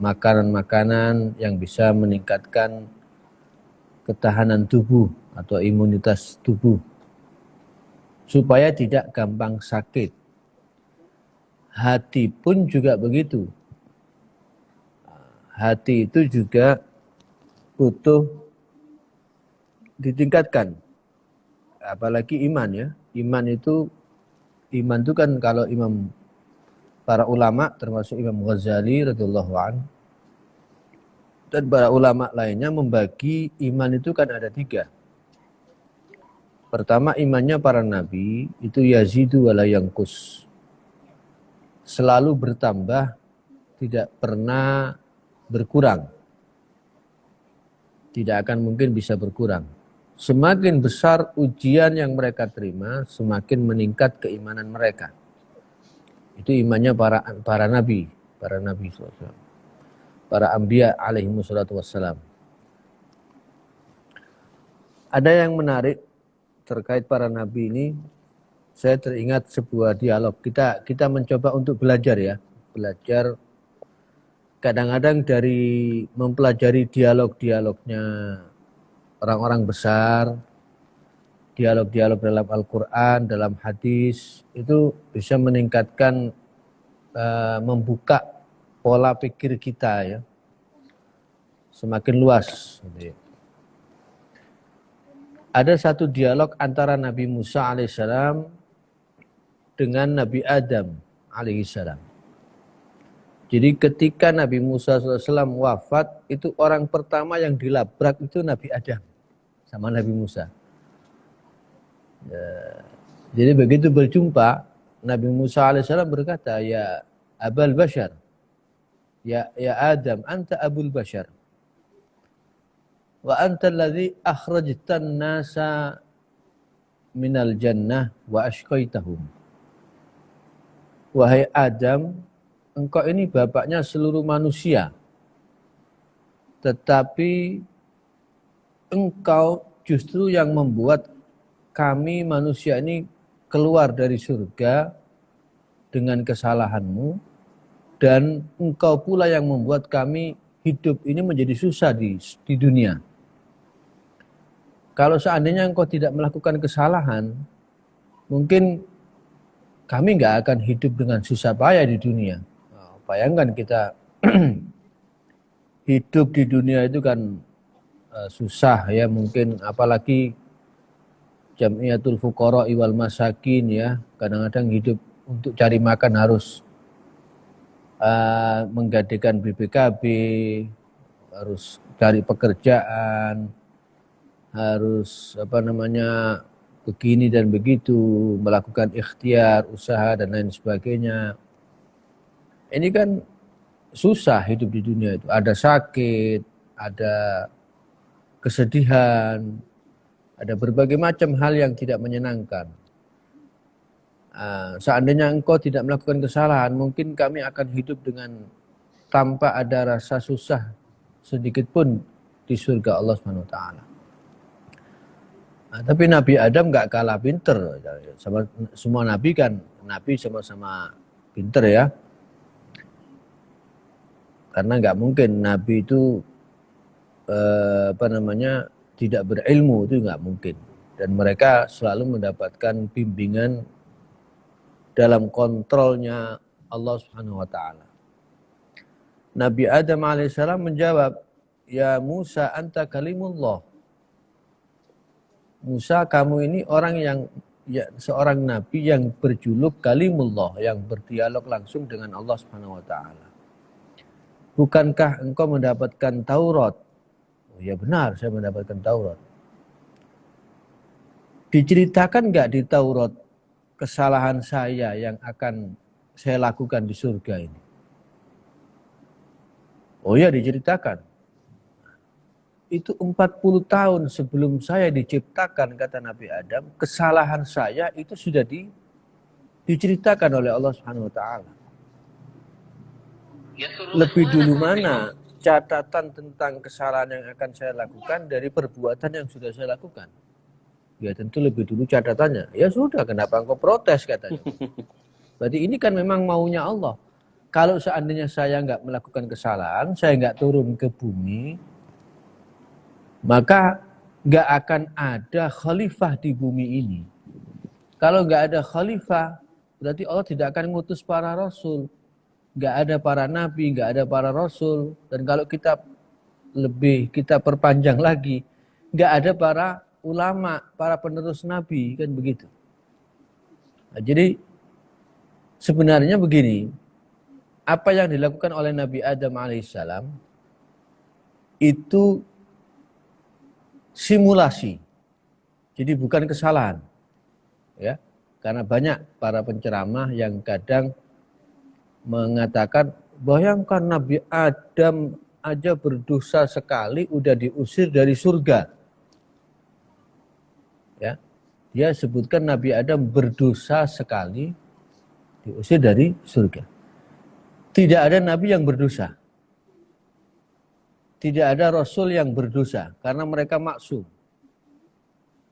makanan-makanan yang bisa meningkatkan ketahanan tubuh atau imunitas tubuh supaya tidak gampang sakit. Hati pun juga begitu. Hati itu juga butuh ditingkatkan. Apalagi iman ya. Iman itu kan kalau para ulama termasuk Imam Ghazali radhiyallahu anhu dan para ulama lainnya membagi iman itu kan ada 3. Pertama, imannya para nabi itu yazidu wala yanqus. Selalu bertambah, tidak pernah berkurang. Tidak akan mungkin bisa berkurang. Semakin besar ujian yang mereka terima, semakin meningkat keimanan mereka. Itu imannya para nabi SAW. Para anbiya alaihi wassalatu wassalam. Ada yang menarik terkait para nabi ini. Saya teringat sebuah dialog. Kita mencoba untuk belajar ya. Belajar kadang-kadang dari mempelajari dialog-dialognya orang-orang besar, dialog-dialog dalam Al-Quran, dalam hadis, itu bisa meningkatkan, membuka pola pikir kita ya, semakin luas. Ada satu dialog antara Nabi Musa alaihissalam dengan Nabi Adam alaihissalam. Jadi ketika Nabi Musa SAW wafat, itu orang pertama yang dilabrak itu Nabi Adam sama Nabi Musa. Jadi begitu berjumpa, Nabi Musa alaihissalam berkata, ya Abal Bashar, ya Adam, anta Abul Bashar. Wa anta alladhi akhrajtan nasa minal jannah wa ashqaitahum. Wahai Adam, engkau ini bapaknya seluruh manusia. Tetapi engkau justru yang membuat kami manusia ini keluar dari surga dengan kesalahanmu, dan engkau pula yang membuat kami hidup ini menjadi susah di dunia. Kalau seandainya engkau tidak melakukan kesalahan, mungkin kami nggak akan hidup dengan susah payah di dunia. Nah, bayangkan kita hidup di dunia itu kan susah ya, mungkin apalagi Jamiatul Fuqara wal Masakin ya, kadang-kadang hidup untuk cari makan harus menggadaikan BPKB, harus cari pekerjaan, harus begini dan begitu, melakukan ikhtiar, usaha dan lain sebagainya. Ini kan susah hidup di dunia itu. Ada sakit, ada kesedihan, ada berbagai macam hal yang tidak menyenangkan. Seandainya engkau tidak melakukan kesalahan, mungkin kami akan hidup dengan tanpa ada rasa susah sedikit pun di surga Allah Subhanahu wa taala. Tapi Nabi Adam nggak kalah pinter, sama semua nabi kan, nabi sama-sama pinter ya. Karena nggak mungkin nabi itu tidak berilmu, itu nggak mungkin. Dan mereka selalu mendapatkan bimbingan dalam kontrolnya Allah Subhanahu wa taala. Nabi Adam alaihissalam menjawab, ya Musa anta kalimullah. Musa, kamu ini orang yang seorang nabi yang berjuluk kalimullah, yang berdialog langsung dengan Allah Subhanahu wa taala. Bukankah engkau mendapatkan Taurat? Oh ya benar, saya mendapatkan Taurat. Diceritakan enggak di Taurat kesalahan saya yang akan saya lakukan di surga ini? Oh ya, diceritakan. Itu 40 tahun sebelum saya diciptakan, kata Nabi Adam, kesalahan saya itu sudah diceritakan oleh Allah Subhanahu wa taala. Lebih dulu mana catatan tentang kesalahan yang akan saya lakukan dari perbuatan yang sudah saya lakukan? Ya tentu lebih dulu catatannya. Ya sudah, kenapa engkau protes, katanya. Berarti ini kan memang maunya Allah. Kalau seandainya saya nggak melakukan kesalahan, saya nggak turun ke bumi, maka nggak akan ada khalifah di bumi ini. Kalau nggak ada khalifah, berarti Allah tidak akan mengutus para rasul. Nggak ada para nabi, nggak ada para rasul. Dan kalau kita perpanjang lagi, nggak ada para ulama, para penerus nabi, kan begitu. Nah, jadi sebenarnya begini, apa yang dilakukan oleh Nabi Adam alaihissalam itu simulasi, jadi bukan kesalahan, ya. Karena banyak para penceramah yang kadang mengatakan, bayangkan Nabi Adam aja berdosa sekali udah diusir dari surga. Ya, dia sebutkan Nabi Adam berdosa sekali diusir dari surga. Tidak ada nabi yang berdosa. Tidak ada rasul yang berdosa karena mereka maksum.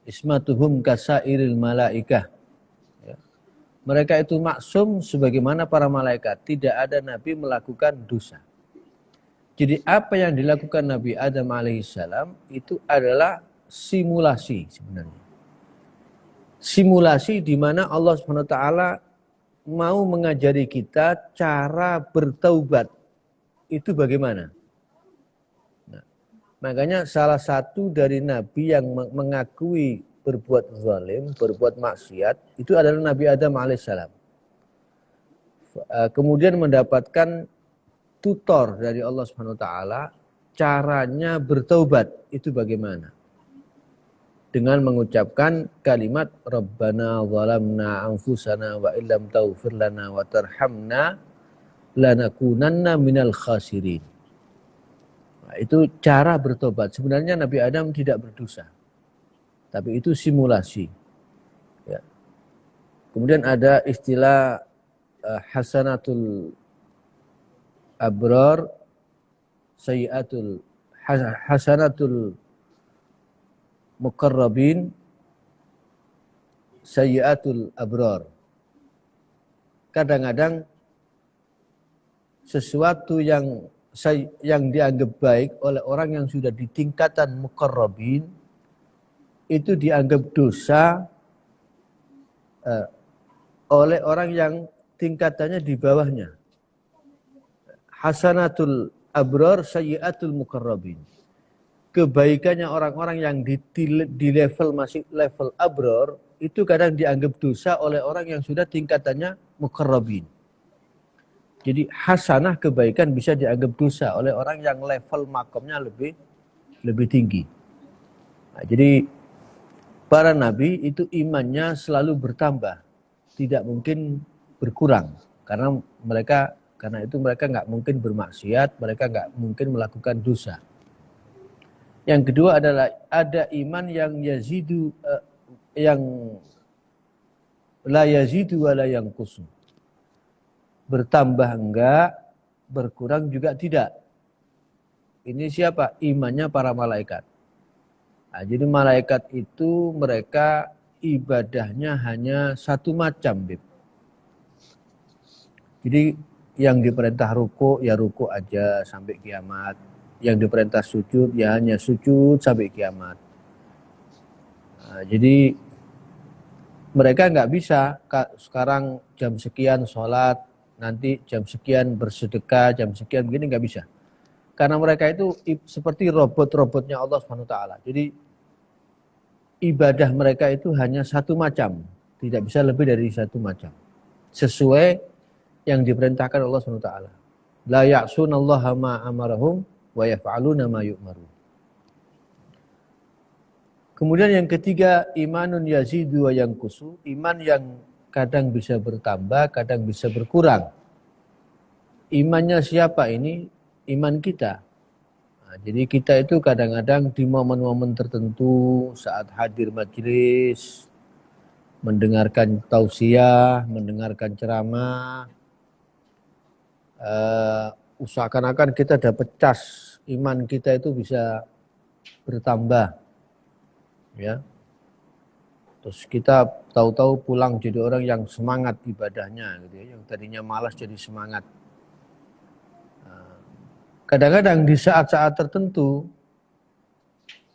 Ismatuhum kasairil malaikah. Ya. Mereka itu maksum sebagaimana para malaikat. Tidak ada nabi melakukan dosa. Jadi apa yang dilakukan Nabi Adam alaihissalam itu adalah simulasi sebenarnya. Simulasi di mana Allah SWT mau mengajari kita cara bertaubat. Itu bagaimana? Nah, makanya salah satu dari Nabi yang mengakui berbuat zalim, berbuat maksiat, itu adalah Nabi Adam alaihissalam. Kemudian mendapatkan tutor dari Allah SWT, caranya bertaubat itu bagaimana. dengan mengucapkan kalimat Rabbana zalamna anfusana wa illam taghfir lana wa tarhamna lanakunanna minal khasirin. Nah, itu cara bertobat. Sebenarnya Nabi Adam tidak berdosa, tapi itu simulasi. Ya. Kemudian ada istilah hasanatul abrar, hasanatul muqarrabin, sayyiatul abrar. Kadang-kadang sesuatu yang dianggap baik oleh orang yang sudah di tingkatan muqarrabin itu dianggap dosa oleh orang yang tingkatannya di bawahnya. Hasanatul abrar, sayyiatul muqarrabin. Kebaikannya orang-orang yang di level masih level abrar itu kadang dianggap dosa oleh orang yang sudah tingkatannya muqarrabin. Jadi hasanah kebaikan bisa dianggap dosa oleh orang yang level makamnya lebih tinggi. Nah, jadi para nabi itu imannya selalu bertambah, tidak mungkin berkurang karena itu mereka nggak mungkin bermaksiat, mereka nggak mungkin melakukan dosa. Yang kedua adalah ada iman yang yazidu, yang la yazidu wa la yanqusu. Bertambah enggak, berkurang juga tidak. Ini siapa? Imannya para malaikat. Nah, jadi malaikat itu mereka ibadahnya hanya satu macam, Bib. Jadi yang diperintah ruku ya ruku aja sampai kiamat. Yang diperintah sujud ya hanya sujud sampai kiamat. Nah, jadi mereka nggak bisa sekarang jam sekian sholat, nanti jam sekian bersedekah, jam sekian begini nggak bisa. Karena mereka itu seperti robot-robotnya Allah SWT. Jadi ibadah mereka itu hanya satu macam, tidak bisa lebih dari satu macam. Sesuai yang diperintahkan Allah SWT. La ya'sunallaha ma amarahum wa yaf'aluna ma yu'marun. Kemudian yang ketiga, imanun yazidu wa yanqusu, iman yang kadang bisa bertambah, kadang bisa berkurang. Imannya siapa ini? Iman kita. Nah, jadi kita itu kadang-kadang di momen-momen tertentu saat hadir majelis, mendengarkan tausiah, mendengarkan ceramah, usahakan kita dapat cas, iman kita itu bisa bertambah, ya. Terus kita tahu-tahu pulang jadi orang yang semangat ibadahnya, gitu ya, yang tadinya malas jadi semangat. Kadang-kadang di saat-saat tertentu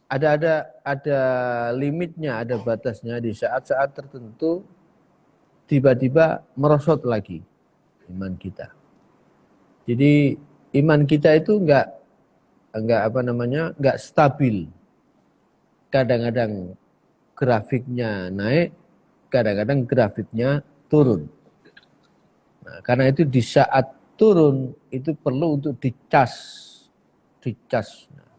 ada limitnya, ada batasnya. Di saat-saat tertentu tiba-tiba merosot lagi iman kita. Jadi iman kita itu enggak stabil. Kadang-kadang grafiknya naik, kadang-kadang grafiknya turun. Nah, karena itu di saat turun itu perlu untuk dicas. Nah,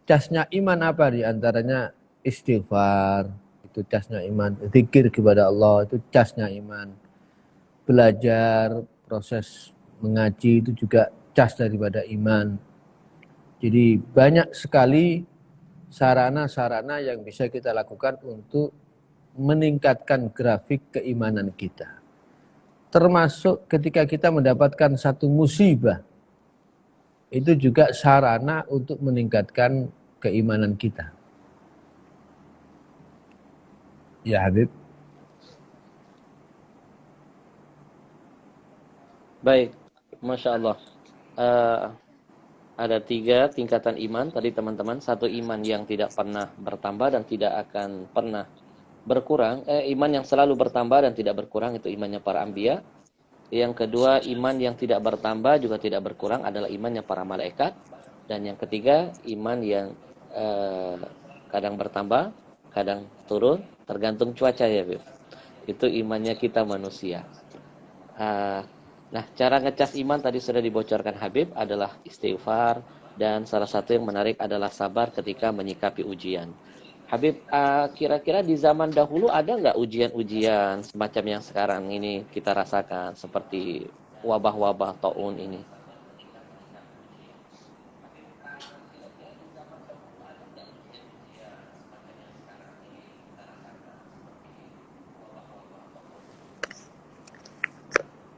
casnya iman apa? Di antaranya istighfar, itu casnya iman. Zikir kepada Allah, itu casnya iman. Belajar, proses mengaji itu juga cas daripada iman. Jadi banyak sekali sarana-sarana yang bisa kita lakukan untuk meningkatkan grafik keimanan kita. Termasuk ketika kita mendapatkan satu musibah, itu juga sarana untuk meningkatkan keimanan kita. Ya Habib. Baik, Masya Allah. Ada 3 tingkatan iman tadi teman-teman. Satu, iman yang tidak pernah bertambah dan tidak akan pernah berkurang. Iman yang selalu bertambah dan tidak berkurang, itu imannya para anbiya. Yang kedua, iman yang tidak bertambah juga tidak berkurang adalah imannya para malaikat. Dan yang ketiga, iman yang kadang bertambah, kadang turun, tergantung cuaca ya, Bib. Itu imannya kita manusia. Nah, cara ngecas iman tadi sudah dibocorkan Habib adalah istighfar, dan salah satu yang menarik adalah sabar ketika menyikapi ujian. Habib, kira-kira di zaman dahulu ada nggak ujian-ujian semacam yang sekarang ini kita rasakan seperti wabah-wabah taun ini?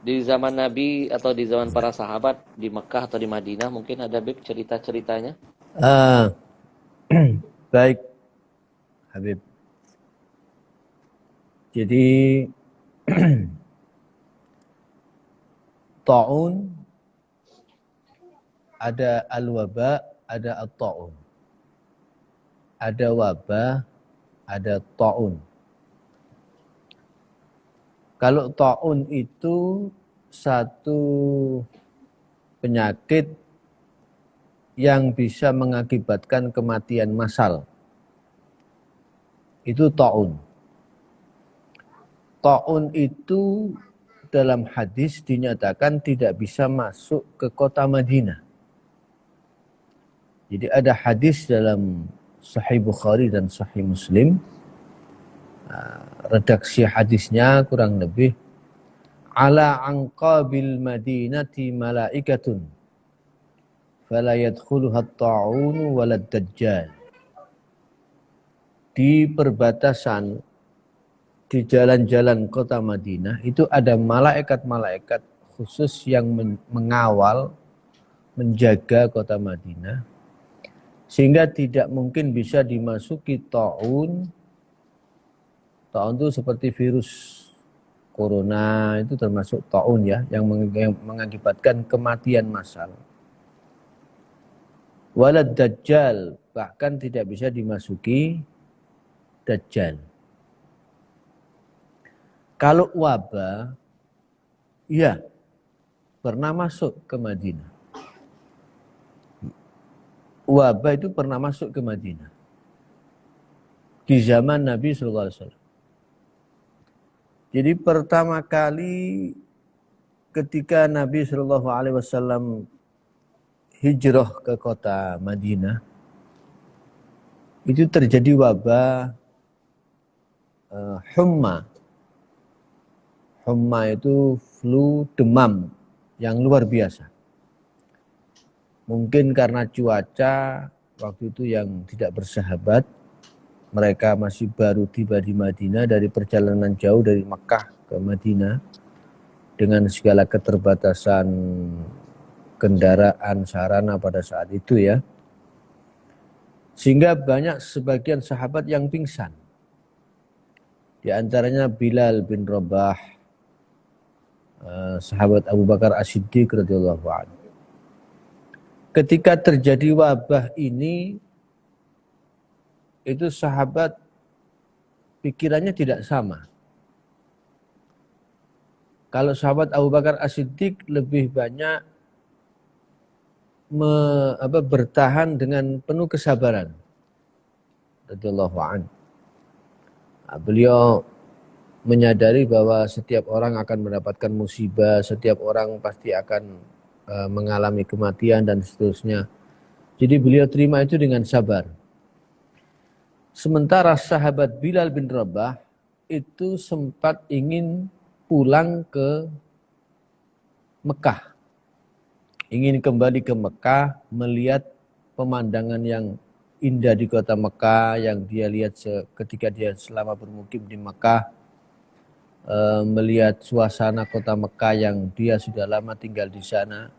Di zaman Nabi atau di zaman para sahabat di Mekah atau di Madinah mungkin ada Bib cerita-ceritanya? Ah, baik, Habib. Jadi taun ada al-waba, ada at-taun. Ada wabah, ada taun. Kalau taun itu satu penyakit yang bisa mengakibatkan kematian massal. Itu taun. Taun itu dalam hadis dinyatakan tidak bisa masuk ke kota Madinah. Jadi ada hadis dalam Sahih Bukhari dan Sahih Muslim. Redaksi hadisnya kurang lebih ala anqabil madinati malaikatun fala yadkhuluha at-ta'un walad dajjal. Di perbatasan di jalan-jalan kota Madinah itu ada malaikat-malaikat khusus yang mengawal, menjaga kota Madinah sehingga tidak mungkin bisa dimasuki ta'un. Ta'un itu seperti virus corona, itu termasuk ta'un ya, yang mengakibatkan kematian massal. Walad dajjal, bahkan tidak bisa dimasuki dajjal. Kalau wabah, ya pernah masuk ke Madinah. Wabah itu pernah masuk ke Madinah di zaman Nabi SAW. Jadi pertama kali ketika Nabi SAW hijrah ke kota Madinah, itu terjadi wabah humma. Humma itu flu, demam yang luar biasa. Mungkin karena cuaca waktu itu yang tidak bersahabat, mereka masih baru tiba di Madinah dari perjalanan jauh dari Mekah ke Madinah dengan segala keterbatasan kendaraan sarana pada saat itu ya. Sehingga banyak sebagian sahabat yang pingsan. Di antaranya Bilal bin Rabah, sahabat Abu Bakar As-Siddiq radhiyallahu anhu. Ketika terjadi wabah ini, itu sahabat pikirannya tidak sama. Kalau sahabat Abu Bakar As-Siddiq lebih banyak bertahan dengan penuh kesabaran. Radhiyallahu anhu. Beliau menyadari bahwa setiap orang akan mendapatkan musibah, setiap orang pasti akan mengalami kematian dan seterusnya. Jadi beliau terima itu dengan sabar. Sementara sahabat Bilal bin Rabah itu sempat ingin pulang ke Mekah. Ingin kembali ke Mekah, melihat pemandangan yang indah di kota Mekah yang dia lihat ketika dia selama bermukim di Mekah. Melihat suasana kota Mekah yang dia sudah lama tinggal di sana,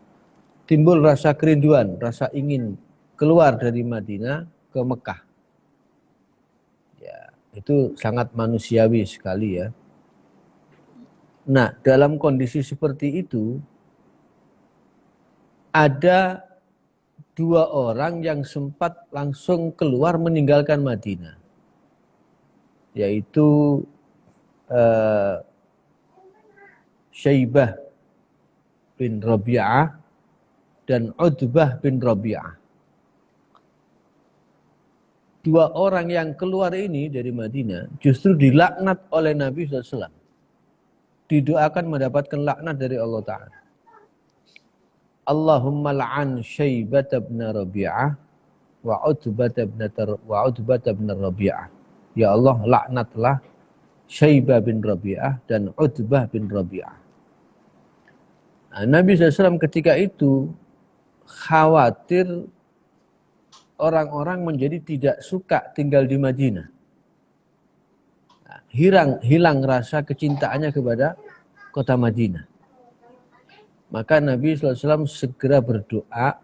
timbul rasa kerinduan, rasa ingin keluar dari Madinah ke Mekah. Ya, itu sangat manusiawi sekali ya. Nah, dalam kondisi seperti itu, ada dua orang yang sempat langsung keluar meninggalkan Madinah, yaitu Syaibah bin Rabi'ah dan Utbah bin Rabi'ah. Dua orang yang keluar ini dari Madinah justru dilaknat oleh Nabi SAW. Didoakan mendapatkan laknat dari Allah Ta'ala. Allahumma la'an Syaibah bin Rabi'ah wa Utbah bin Rabi'ah. Ya Allah, laknatlah Syaibah bin Rabi'ah dan Utbah bin Rabi'ah. Nah, Nabi SAW ketika itu khawatir orang-orang menjadi tidak suka tinggal di Madinah. Nah, hilang rasa kecintaannya kepada kota Madinah. Maka Nabi SAW segera berdoa,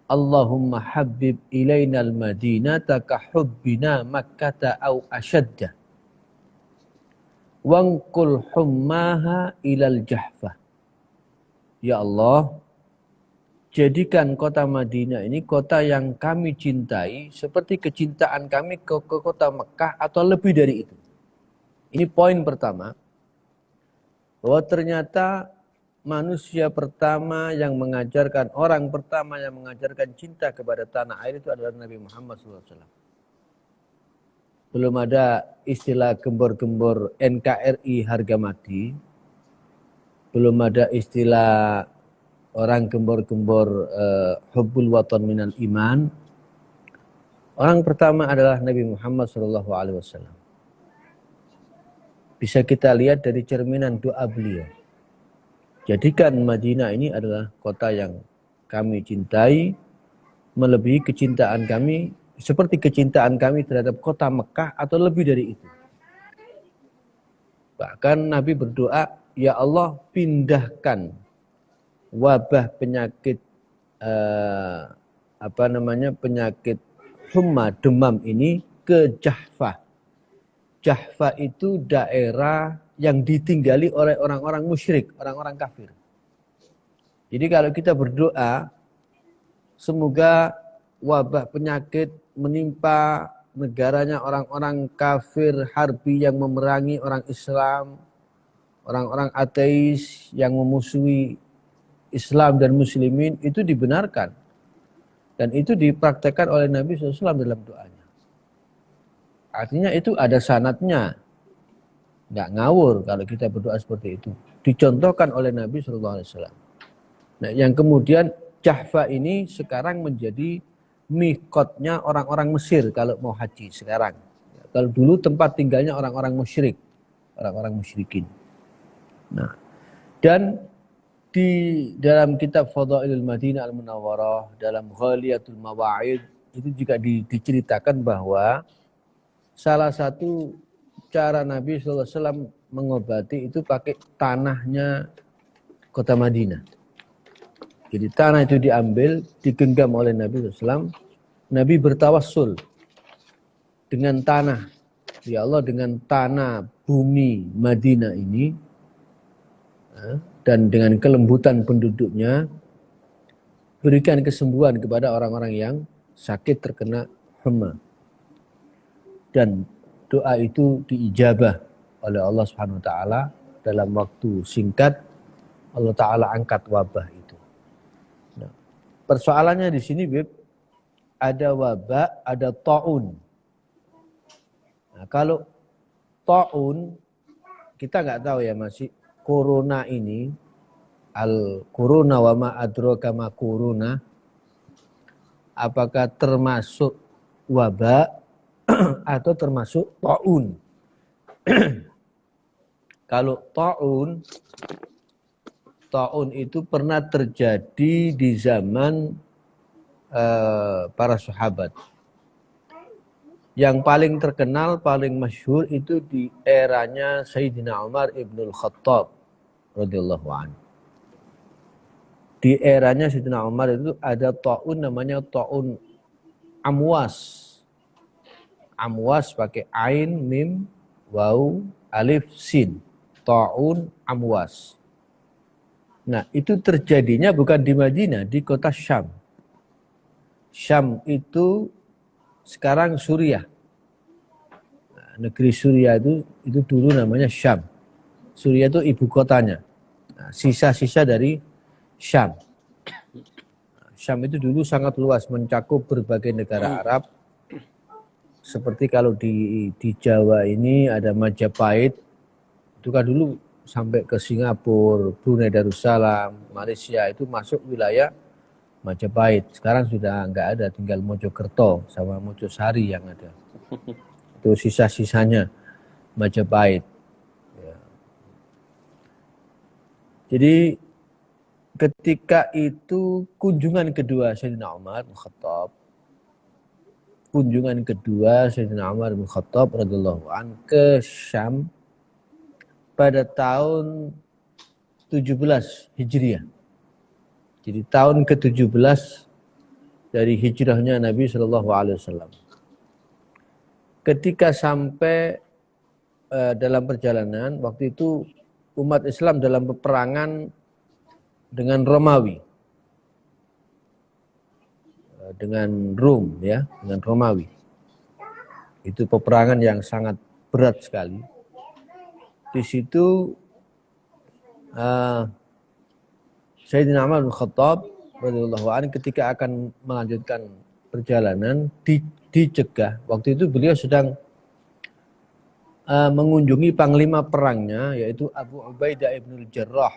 Allahumma habib ilainal madinata ka hubbina makkata au ashadda. Wangkul hummaha ilal jahfah. Ya Allah, jadikan kota Madinah ini kota yang kami cintai seperti kecintaan kami ke kota Mekah atau lebih dari itu. Ini poin pertama, bahwa ternyata manusia pertama yang mengajarkan, orang pertama yang mengajarkan cinta kepada tanah air itu adalah Nabi Muhammad SAW. Belum ada istilah gembor-gembor NKRI harga mati. Belum ada istilah orang gembor-gembor hubbul watan minal iman. Orang pertama adalah Nabi Muhammad SAW. Bisa kita lihat dari cerminan doa beliau. Jadikan Madinah ini adalah kota yang kami cintai, melebihi kecintaan kami, seperti kecintaan kami terhadap kota Mekah atau lebih dari itu. Bahkan Nabi berdoa, ya Allah, pindahkan wabah penyakit penyakit humma, demam ini ke Jahfah. Jahfah itu daerah yang ditinggali oleh orang-orang musyrik, orang-orang kafir. Jadi kalau kita berdoa, semoga wabah penyakit menimpa negaranya orang-orang kafir, harbi yang memerangi orang Islam, orang-orang ateis yang memusuhi Islam dan muslimin, itu dibenarkan. Dan itu dipraktekkan oleh Nabi SAW dalam doanya. Artinya itu ada sanadnya. Nggak ngawur kalau kita berdoa seperti itu. Dicontohkan oleh Nabi SAW. Nah, yang kemudian Jahfah ini sekarang menjadi mikotnya orang-orang Mesir kalau mau haji sekarang. Kalau dulu tempat tinggalnya orang-orang musyrik, orang-orang musyrikin. Nah, dan di dalam kitab Fadailul Madinah Al-Munawwarah, dalam Ghaliyatul Mawa'id, itu juga diceritakan bahwa salah satu cara Nabi SAW mengobati itu pakai tanahnya kota Madinah. Jadi tanah itu diambil, digenggam oleh Nabi SAW. Nabi bertawassul dengan tanah. Ya Allah, dengan tanah bumi Madinah ini, dan dengan kelembutan penduduknya, berikan kesembuhan kepada orang-orang yang sakit terkena hama. Dan doa itu diijabah oleh Allah Subhanahu wa taala dalam waktu singkat. Allah taala angkat wabah itu. Nah, persoalannya di sini, Bib, ada wabah, ada taun. Nah, kalau taun kita nggak tahu ya, masih corona ini, al-corona wa ma adraka ma corona, apakah termasuk wabah atau termasuk taun? Kalau taun itu pernah terjadi di zaman para sahabat. Yang paling terkenal, paling masyhur itu di eranya Sayyidina Umar ibn Khattab radhiyallahu anhu. Di eranya Sayyidina Umar itu ada taun, namanya taun Amwas. Amwas pakai ain, mim, waw, alif, sin. Taun Amwas. Nah, itu terjadinya bukan di Madinah, di kota Syam. Syam itu sekarang Suriah. Nah, negeri Suriah itu dulu namanya Syam. Suriah itu ibu kotanya. Nah, sisa-sisa dari Syam. Syam itu dulu sangat luas, mencakup berbagai negara Arab. Seperti kalau di Jawa ini ada Majapahit, itu kan dulu sampai ke Singapura, Brunei Darussalam, Malaysia, itu masuk wilayah Majapahit. Sekarang sudah nggak ada, tinggal Mojokerto sama Mojosari yang ada. Itu sisa-sisanya Majapahit. Ya. Jadi ketika itu kunjungan kedua Sayyidina Umar bin Khattab, radhiyallahu an ke Syam pada tahun 17 Hijriah. Jadi tahun ke-17 dari hijrahnya Nabi Shallallahu Alaihi Wasallam. Ketika sampai dalam perjalanan, waktu itu umat Islam dalam peperangan dengan Romawi, dengan Rom, ya, dengan Romawi. Itu peperangan yang sangat berat sekali. Di situ Sayyidina Umar bin Khattab radhiyallahu anhu ketika akan melanjutkan perjalanan dicegah. Waktu itu beliau sedang mengunjungi panglima perangnya, yaitu Abu Ubaidah ibn Jarrah,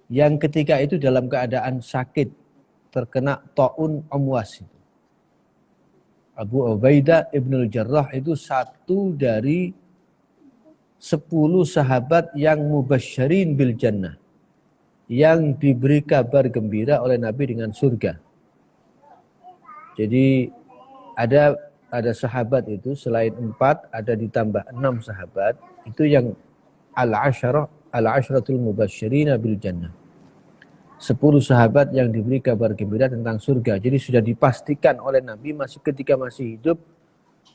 yang ketika itu dalam keadaan sakit, terkena ta'un amwas. Abu Ubaidah ibn Jarrah itu satu dari 10 sahabat yang mubasysyirin bil jannah, yang diberi kabar gembira oleh Nabi dengan surga. Jadi ada sahabat itu selain 4 ada ditambah 6 sahabat itu yang al-ashratul mubasysyirina bil jannah. 10 sahabat yang diberi kabar gembira tentang surga. Jadi sudah dipastikan oleh Nabi ketika masih hidup,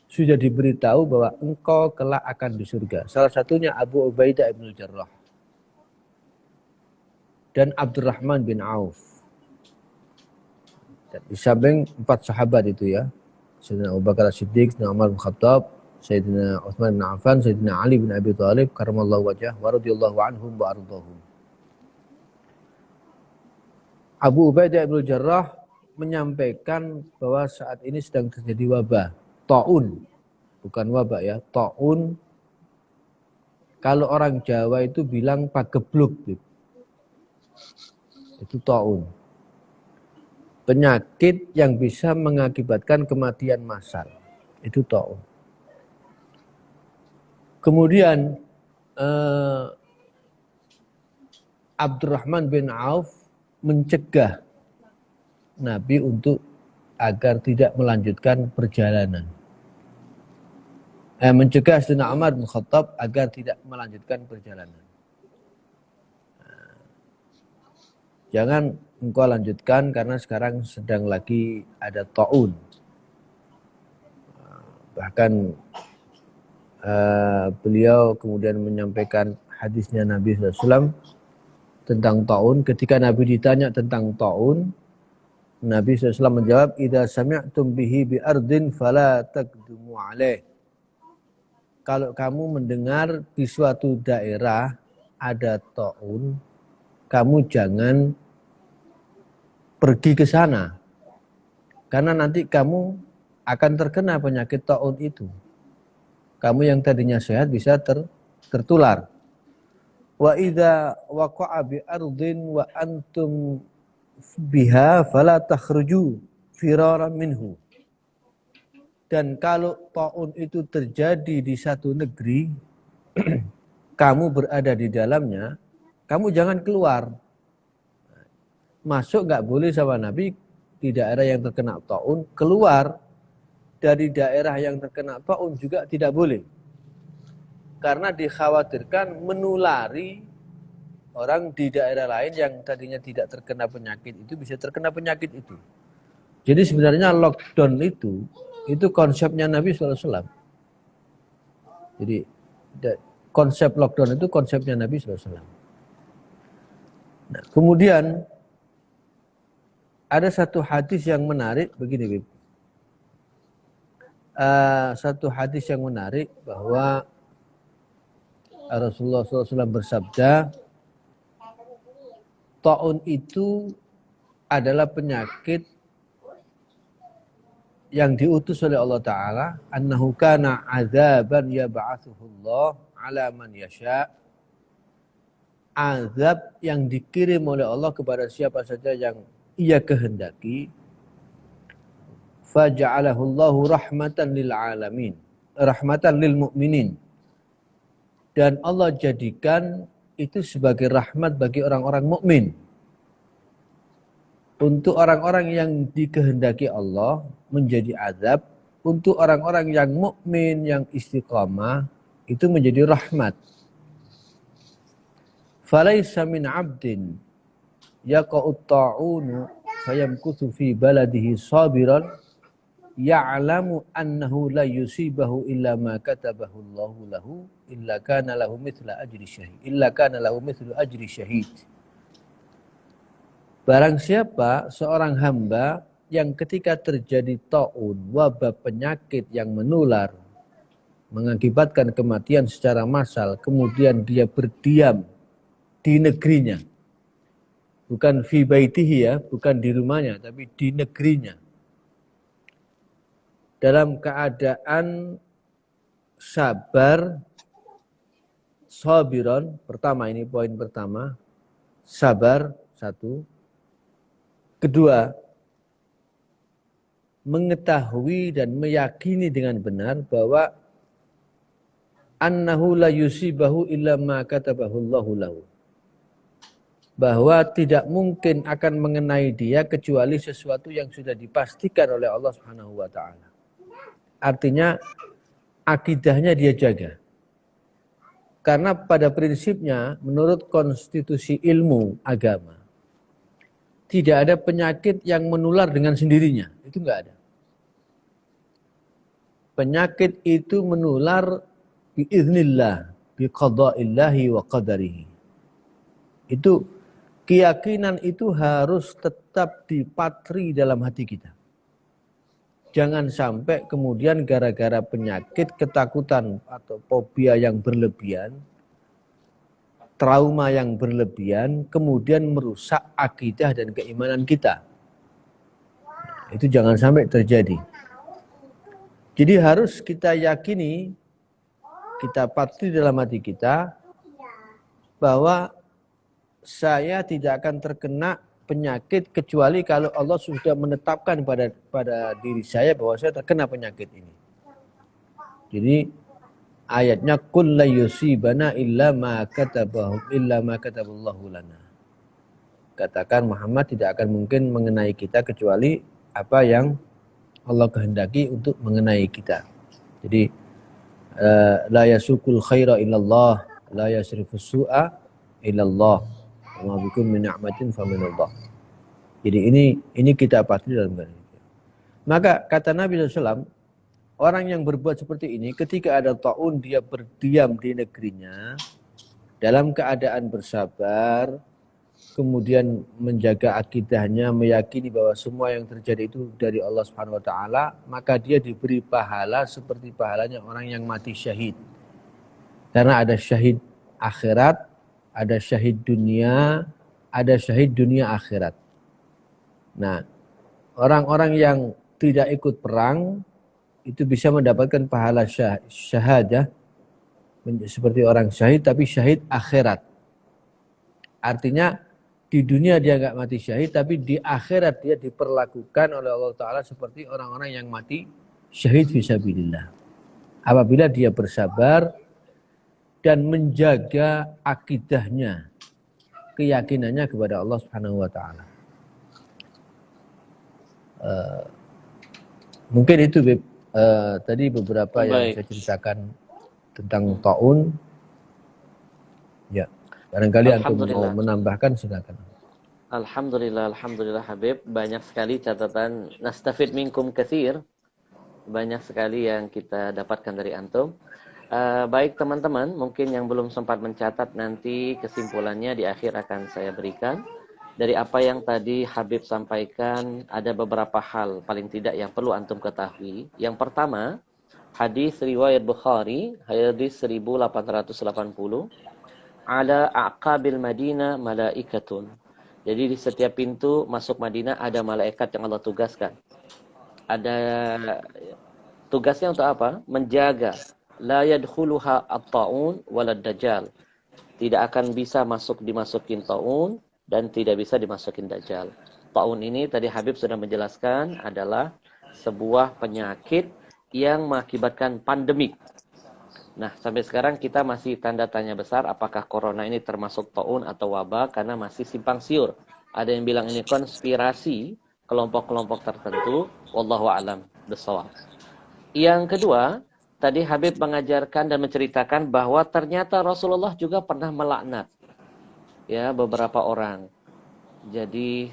sudah diberitahu bahwa engkau kelak akan di surga. Salah satunya Abu Ubaidah ibn Jarrah dan Abdurrahman bin Auf. Dan di samping 4 sahabat itu ya, Sayyidina Abu Bakar As-Siddiq, Sayyidina Umar bin Khattab, Sayyidina Utsman bin Affan, Sayyidina Ali bin Abi Thalib karramallahu wajhah wa radhiyallahu anhum wa ardhahum. Abu Ubaidah bin Jarrah menyampaikan bahwa saat ini sedang terjadi wabah, taun. Bukan wabah ya, taun. Kalau orang Jawa itu bilang pagebluk. Itu taun. Penyakit yang bisa mengakibatkan kematian massal. Itu taun. Kemudian Abdurrahman bin Auf mencegah Nabi untuk agar tidak melanjutkan perjalanan. Mencegah Sayyidina Umar bin Khattab agar tidak melanjutkan perjalanan. Jangan engkau lanjutkan karena sekarang sedang lagi ada taun. Bahkan beliau kemudian menyampaikan hadisnya Nabi SAW tentang taun. Ketika Nabi ditanya tentang taun, Nabi SAW menjawab, "Idza sami'tum bihi bi ardin fala taqdumu alaih." Kalau kamu mendengar di suatu daerah ada taun, kamu jangan pergi ke sana. Karena nanti kamu akan terkena penyakit taun itu. Kamu yang tadinya sehat bisa tertular. Wa idza waqa'a bi ardin wa antum biha fala takhruju firaran minhu. Dan kalau taun itu terjadi di satu negeri, kamu berada di dalamnya, kamu jangan keluar. Masuk nggak boleh sama Nabi di daerah yang terkena taun, keluar dari daerah yang terkena taun juga tidak boleh. Karena dikhawatirkan menulari orang di daerah lain yang tadinya tidak terkena penyakit itu bisa terkena penyakit itu. Jadi sebenarnya lockdown itu konsepnya Nabi SAW. Jadi konsep lockdown itu konsepnya Nabi SAW. Nah, kemudian ada satu hadis yang menarik begini, satu hadis yang menarik bahwa Rasulullah SAW bersabda, taun itu adalah penyakit yang diutus oleh Allah Ta'ala, annahu kana azaban yab'athuhullah ala man yasha, azab yang dikirim oleh Allah kepada siapa saja yang ia kehendaki, faja'alahu Allahu rahmatan lil alamin, rahmatan lil mu'minin. Dan Allah jadikan itu sebagai rahmat bagi orang-orang mukmin. Untuk orang-orang yang dikehendaki Allah menjadi azab, untuk orang-orang yang mukmin, yang istiqamah, itu menjadi rahmat. Falaisa min 'abdin yaqa'ut ta'unu fayamkuthu fi baladihi sabiran ya'lamu annahu la yusibahu illa ma katabahu Allahu lahu illa kana lahu mithlu ajri syahid. Barang siapa seorang hamba yang ketika terjadi taun, wabah penyakit yang menular, mengakibatkan kematian secara massal, kemudian dia berdiam di negerinya. Bukan fi baitihi ya, bukan di rumahnya, tapi di negerinya. Dalam keadaan sabar, sabiron, pertama ini poin pertama, sabar, satu. Kedua, mengetahui dan meyakini dengan benar bahwa annahu la yusibahu illa ma katabahu Allahu lahu. Bahwa tidak mungkin akan mengenai dia kecuali sesuatu yang sudah dipastikan oleh Allah Subhanahu wa taala. Artinya akidahnya dia jaga. Karena pada prinsipnya menurut konstitusi ilmu agama tidak ada penyakit yang menular dengan sendirinya. Itu enggak ada. Penyakit itu menular biiznillah, biqadaillahi wa qadarihi. Itu keyakinan itu harus tetap dipatri dalam hati kita. Jangan sampai kemudian gara-gara penyakit, ketakutan atau fobia yang berlebihan, trauma yang berlebihan, kemudian merusak akidah dan keimanan kita. Itu jangan sampai terjadi. Jadi harus kita yakini, kita patri dalam hati kita, bahwa saya tidak akan terkena penyakit kecuali kalau Allah sudah menetapkan pada diri saya bahwa saya terkena penyakit ini. Jadi ayatnya qul la yusibana illa ma kataballahu lana. Katakan Muhammad tidak akan mungkin mengenai kita kecuali apa yang Allah kehendaki untuk mengenai kita. Jadi la yasukul khaira illallah, la yasrifus su'a illallah. Wa ma bikum min ni'matin faminallah. Jadi ini kita pasti dalam hal ini. Maka kata Nabi SAW, orang yang berbuat seperti ini ketika ada taun dia berdiam di negerinya dalam keadaan bersabar, kemudian menjaga akidahnya, meyakini bahwa semua yang terjadi itu dari Allah Subhanahu wa taala, maka dia diberi pahala seperti pahalanya orang yang mati syahid. Karena ada syahid akhirat, ada syahid dunia, ada syahid dunia akhirat. Nah, orang-orang yang tidak ikut perang itu bisa mendapatkan pahala syahadah seperti orang syahid, tapi syahid akhirat. Artinya di dunia dia nggak mati syahid, tapi di akhirat dia diperlakukan oleh Allah Ta'ala seperti orang-orang yang mati syahid fisabilillah. Apabila dia bersabar dan menjaga akidahnya, keyakinannya kepada Allah Subhanahu wa Ta'ala. Mungkin itu tadi beberapa yang saya ceritakan tentang taun. Ya, barangkali antum mau menambahkan silakan. Alhamdulillah Habib, banyak sekali catatan nastafid minkum katsir. Banyak sekali yang kita dapatkan dari antum. Baik teman-teman, mungkin yang belum sempat mencatat nanti kesimpulannya di akhir akan saya berikan. Dari apa yang tadi Habib sampaikan, ada beberapa hal paling tidak yang perlu antum ketahui. Yang pertama, hadis riwayat Bukhari, hadis 1880, ala aqabil Madinah malaikatun. Jadi di setiap pintu masuk Madinah ada malaikat yang Allah tugaskan. Ada tugasnya untuk apa? Menjaga la yadkhuluha at-ta'un walad dajjal. Tidak akan bisa dimasukin taun dan tidak bisa dimasukin dajjal. Taun ini tadi Habib sudah menjelaskan adalah sebuah penyakit yang mengakibatkan pandemik. Nah, sampai sekarang kita masih tanda tanya besar apakah corona ini termasuk taun atau wabah karena masih simpang siur. Ada yang bilang ini konspirasi kelompok-kelompok tertentu, wallahu a'lam bishawab. Yang kedua, tadi Habib mengajarkan dan menceritakan bahwa ternyata Rasulullah juga pernah melaknat ya beberapa orang. Jadi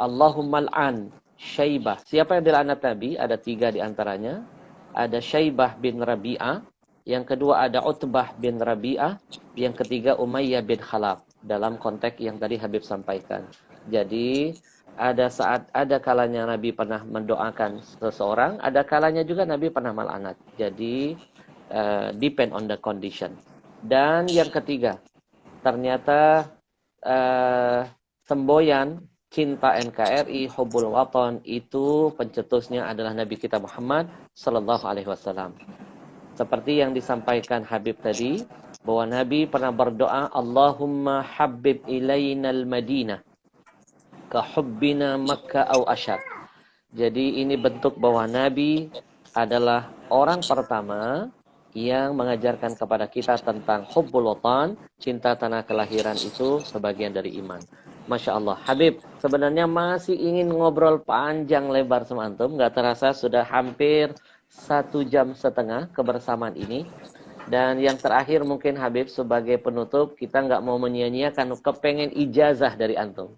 Allahumma al'an Syaibah. Siapa yang dilaknat Nabi? Ada 3 di antaranya. Ada Syaibah bin Rabi'ah, yang kedua ada Utbah bin Rabi'ah, yang ketiga Umayyah bin Khalaf. Dalam konteks yang tadi Habib sampaikan. Jadi ada kalanya Nabi pernah mendoakan seseorang, ada kalanya juga Nabi pernah melaknat. Jadi depend on the condition. Dan yang ketiga, ternyata semboyan cinta NKRI, hubbul watan itu pencetusnya adalah Nabi kita Muhammad sallallahu alaihi wasallam. Seperti yang disampaikan Habib tadi, bahwa Nabi pernah berdoa, Allahumma habbib ilainal Madinah ka hubbina Makkah au asyad. Jadi ini bentuk bahwa Nabi adalah orang pertama yang mengajarkan kepada kita tentang hubbul watan, cinta tanah kelahiran itu sebagian dari iman. Masya Allah. Habib, sebenarnya masih ingin ngobrol panjang lebar sama antum. Gak terasa sudah hampir 1,5 jam kebersamaan ini. Dan yang terakhir mungkin Habib sebagai penutup, kita nggak mau menyia-nyiakan, kepengen ijazah dari antum.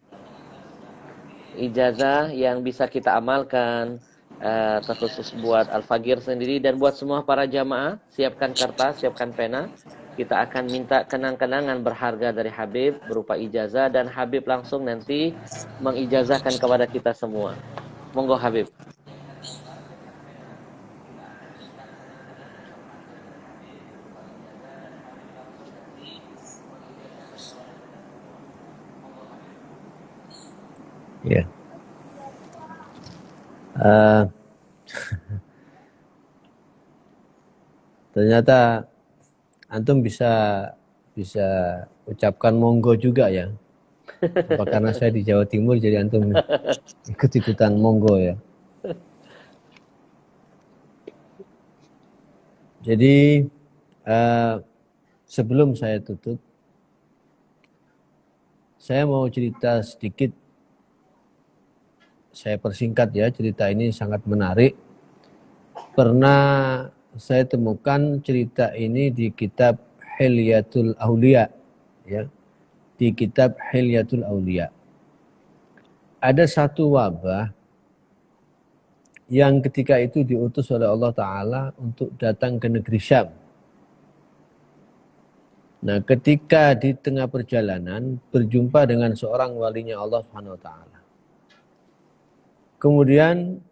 Ijazah yang bisa kita amalkan, terkhusus buat Al-Fagir sendiri dan buat semua para jamaah. Siapkan kertas, siapkan pena. Kita akan minta kenang-kenangan berharga dari Habib berupa ijazah, dan Habib langsung nanti mengijazahkan kepada kita semua. Monggo Habib. Ya. Ternyata antum bisa ucapkan monggo juga ya. Apa karena saya di Jawa Timur jadi antum ikut-ikutan monggo ya. Jadi sebelum saya tutup, saya mau cerita sedikit. Saya persingkat ya, cerita ini sangat menarik. Pernah saya temukan cerita ini di kitab Hilyatul Auliya ya. Di kitab Hilyatul Auliya. Ada satu wabah yang ketika itu diutus oleh Allah Ta'ala untuk datang ke negeri Syam. Nah, ketika di tengah perjalanan berjumpa dengan seorang walinya Allah Subhanahu wa Ta'ala. Kemudian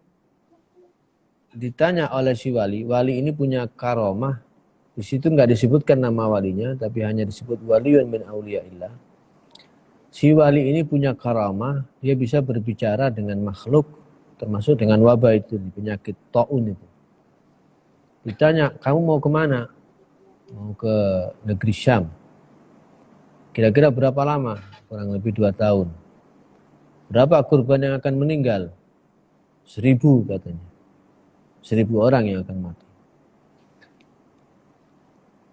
ditanya oleh si wali ini punya karomah. Di situ nggak disebutkan nama walinya, tapi hanya disebut waliyun min auliyaillah. Si wali ini punya karomah, dia bisa berbicara dengan makhluk, termasuk dengan wabah itu, penyakit taun itu. Ditanya, kamu mau kemana? Mau ke negeri Syam. Kira-kira berapa lama? Kurang lebih 2 tahun. Berapa korban yang akan meninggal? 1.000 katanya. 1.000 orang yang akan mati.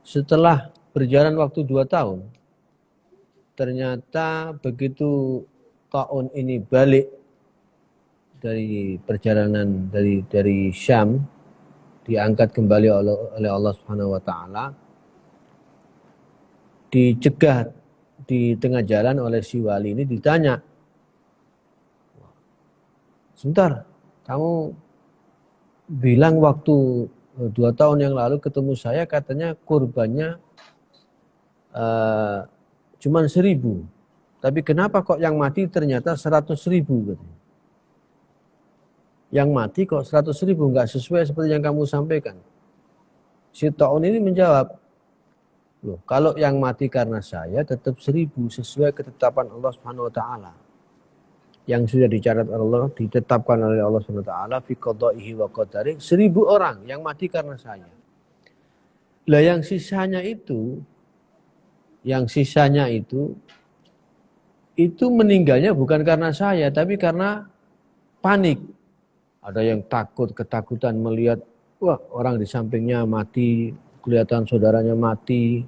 Setelah berjalan waktu 2 tahun, ternyata begitu taun ini balik dari perjalanan dari Syam, diangkat kembali oleh Allah Subhanahu wa Ta'ala, dicegah di tengah jalan oleh si wali ini, ditanya, sebentar, kamu bilang waktu 2 tahun yang lalu ketemu saya katanya kurbannya cuma 1.000. Tapi kenapa kok yang mati ternyata 100.000 katanya. Yang mati kok 100.000, nggak sesuai seperti yang kamu sampaikan. Si Ta'un ini menjawab, loh, kalau yang mati karena saya tetap 1.000 sesuai ketetapan Allah Subhanahu wa Ta'ala. Yang sudah dicatat Allah, ditetapkan oleh Allah Subhanahu wa Ta'ala fi qada'ihi wa qadari, 1.000 orang yang mati karena saya. Lah yang sisanya itu yang sisanya itu meninggalnya bukan karena saya, tapi karena panik. Ada yang takut, ketakutan melihat, wah orang di sampingnya mati, kelihatan saudaranya mati,